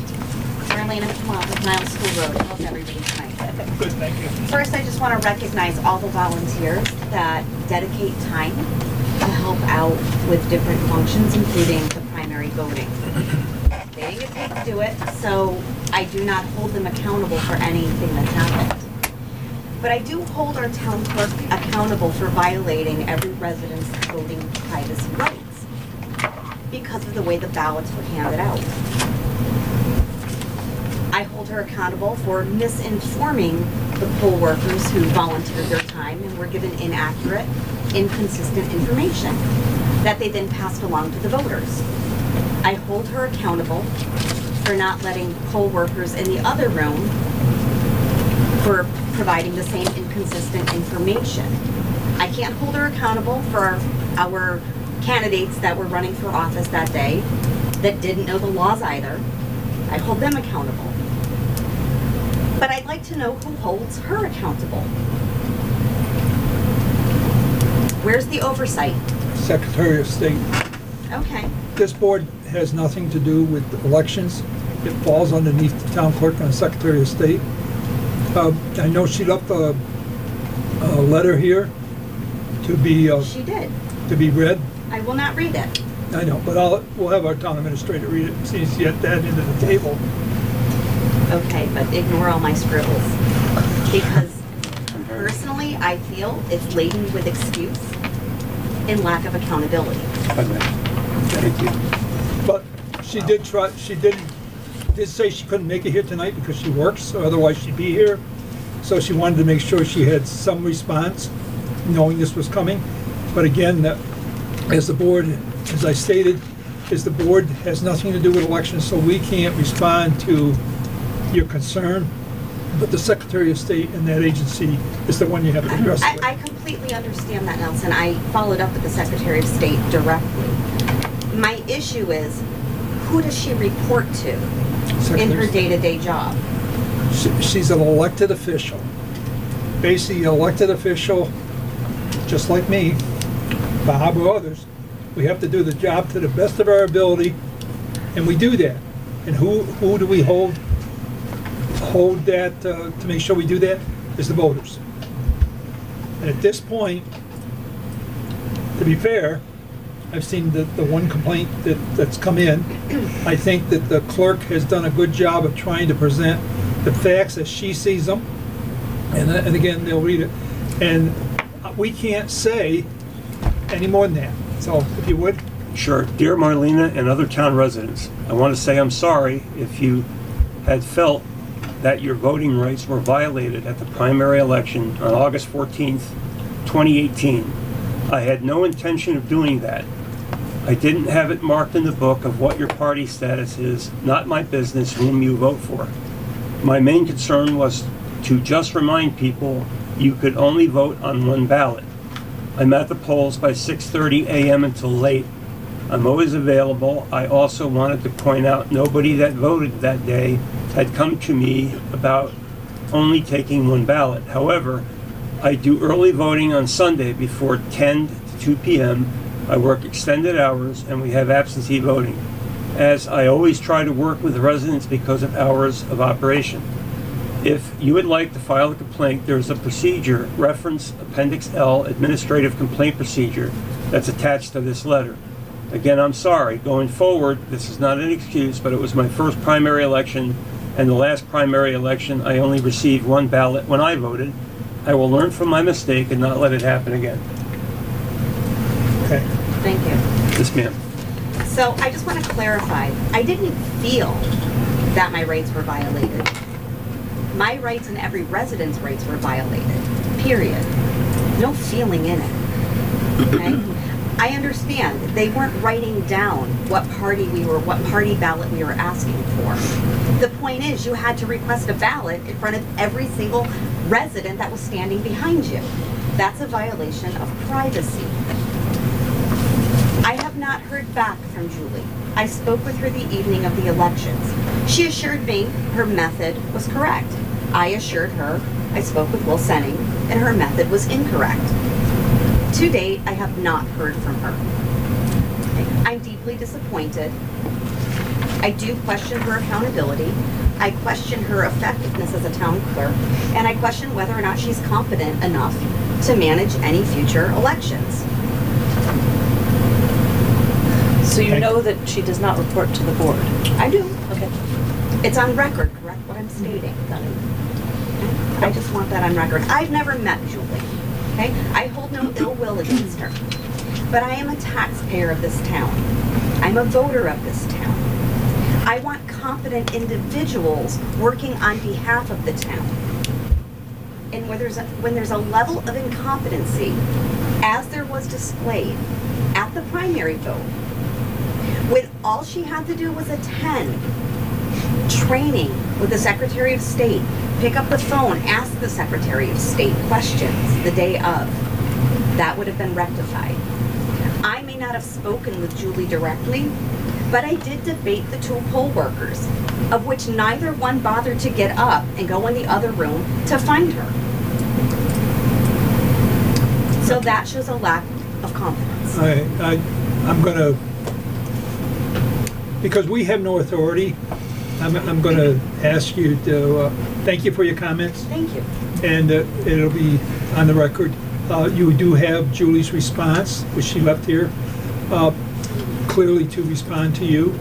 Marlena Pownal with Niles School Road. How's everybody tonight? Good, thank you. First, I just want to recognize all the volunteers that dedicate time to help out with different functions, including the primary voting. They didn't get paid to do it, so I do not hold them accountable for anything that's happened. But I do hold our town clerk accountable for violating every resident's voting privacy rights because of the way the ballots were handed out. I hold her accountable for misinforming the poll workers who volunteered their time and were given inaccurate, inconsistent information that they then passed along to the voters. I hold her accountable for not letting poll workers in the other room for providing the same inconsistent information. I can't hold her accountable for our candidates that were running for office that day that didn't know the laws either. I hold them accountable. But I'd like to know who holds her accountable. Where's the oversight? Secretary of State. Okay. This board has nothing to do with elections. It falls underneath the town clerk and the Secretary of State. I know she left a letter here to be She did. to be read. I will not read it. I know, but we'll have our town administrator read it and see if she get that into the table. Okay, but ignore all my scribbles. Because personally, I feel it's laden with excuse and lack of accountability. Thank you. But she did try. She did say she couldn't make it here tonight because she works, or otherwise she'd be here. So she wanted to make sure she had some response, knowing this was coming. But again, as the board, as I stated, the board has nothing to do with elections, so we can't respond to your concern. But the Secretary of State and that agency is the one you have to address it with. I completely understand that, Nelson. I followed up with the Secretary of State directly. My issue is, who does she report to in her day-to-day job? She's an elected official. Basically, an elected official, just like me, Bob or others. We have to do the job to the best of our ability, and we do that. And who do we hold that to make sure we do that? Is the voters. And at this point, to be fair, I've seen the one complaint that's come in. I think that the clerk has done a good job of trying to present the facts as she sees them. And again, they'll read it. And we can't say any more than that. So if you would. Sure. Dear Marlena and other town residents, I want to say I'm sorry if you had felt that your voting rights were violated at the primary election on August 14th, 2018. I had no intention of doing that. I didn't have it marked in the book of what your party status is, not my business whom you vote for. My main concern was to just remind people you could only vote on one ballot. I'm at the polls by 6:30 a.m. until late. I'm always available. I also wanted to point out nobody that voted that day had come to me about only taking one ballot. However, I do early voting on Sunday before 10 to 2 p.m. I work extended hours and we have absentee voting, as I always try to work with the residents because of hours of operation. If you would like to file a complaint, there's a procedure, reference Appendix L, Administrative Complaint Procedure, that's attached to this letter. Again, I'm sorry. Going forward, this is not an excuse, but it was my first primary election, and the last primary election, I only received one ballot when I voted. I will learn from my mistake and not let it happen again. Okay. Thank you. Yes, ma'am. So I just want to clarify, I didn't feel that my rights were violated. My rights and every resident's rights were violated, period. no feeling in it. Okay? I understand they weren't writing down what party ballot we were asking for. The point is, you had to request a ballot in front of every single resident that was standing behind you. That's a violation of privacy. I have not heard back from Julie. I spoke with her the evening of the elections. She assured me her method was correct. I assured her I spoke with Will Senning and her method was incorrect. To date, I have not heard from her. I'm deeply disappointed. I do question her accountability. I question her effectiveness as a town clerk, and I question whether or not she's competent enough to manage any future elections. So you know that she does not report to the board? I do. Okay. It's on record, correct, what I'm stating? I just want that on record. I've never met Julie, okay? I hold no ill will against her. But I am a taxpayer of this town. I'm a voter of this town. I want competent individuals working on behalf of the town. And when there's a level of incompetency, as there was displayed at the primary vote, when all she had to do was attend training with the Secretary of State, pick up the phone, ask the Secretary of State questions the day of, that would have been rectified. I may not have spoken with Julie directly, but I did debate the two poll workers, of which neither one bothered to get up and go in the other room to find her. So that shows a lack of competence. I'm gonna, because we have no authority, I'm gonna ask you to, thank you for your comments. Thank you. And it'll be on the record. You do have Julie's response, which she left here, clearly to respond to you.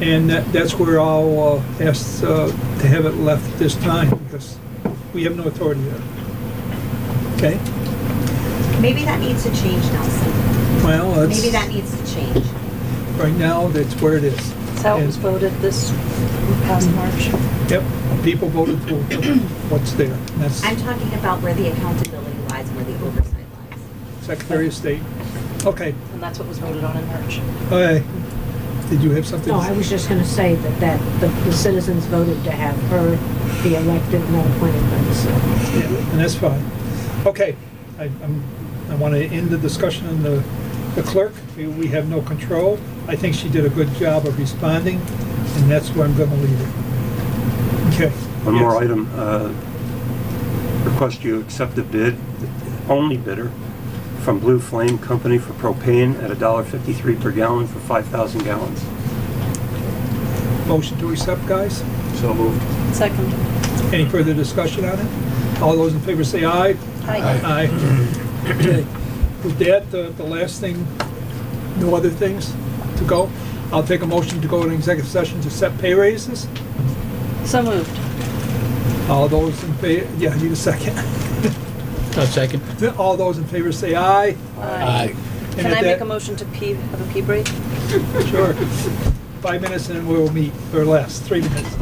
And that's where I'll ask to have it left at this time, because we have no authority there. Okay? Maybe that needs to change, Nelson. Well, Maybe that needs to change. right now, that's where it is. That's how it was voted this past March. Yep, people voted for what's there. And that's I'm talking about where the accountability lies and where the oversight lies. Secretary of State. Okay, And that's what was voted on in March. okay. Did you have something? No, I was just gonna say that the citizens voted to have her be elected, not appointed by the Senate. Yeah, and that's fine. Okay, I want to end the discussion on the clerk. We have no control. I think she did a good job of responding, and that's where I'm going to leave it. Okay. One more Yes. item. Request you accept the bid, the only bidder, from Blue Flame Company for propane at $1.53 per gallon for 5,000 gallons. Motion to accept, guys? So moved. Second. Any further discussion on it? All those in favor say aye. Aye. Aye. Okay. With that, the last thing, no other things to go? I'll take a motion to go into executive session to set pay raises. So moved. All those in favor, yeah, need a second. A second. All those in favor say aye. Aye. And Can at I make that- a motion to have a pee break? Sure. 5 minutes and then we'll meet, or less, 3 minutes.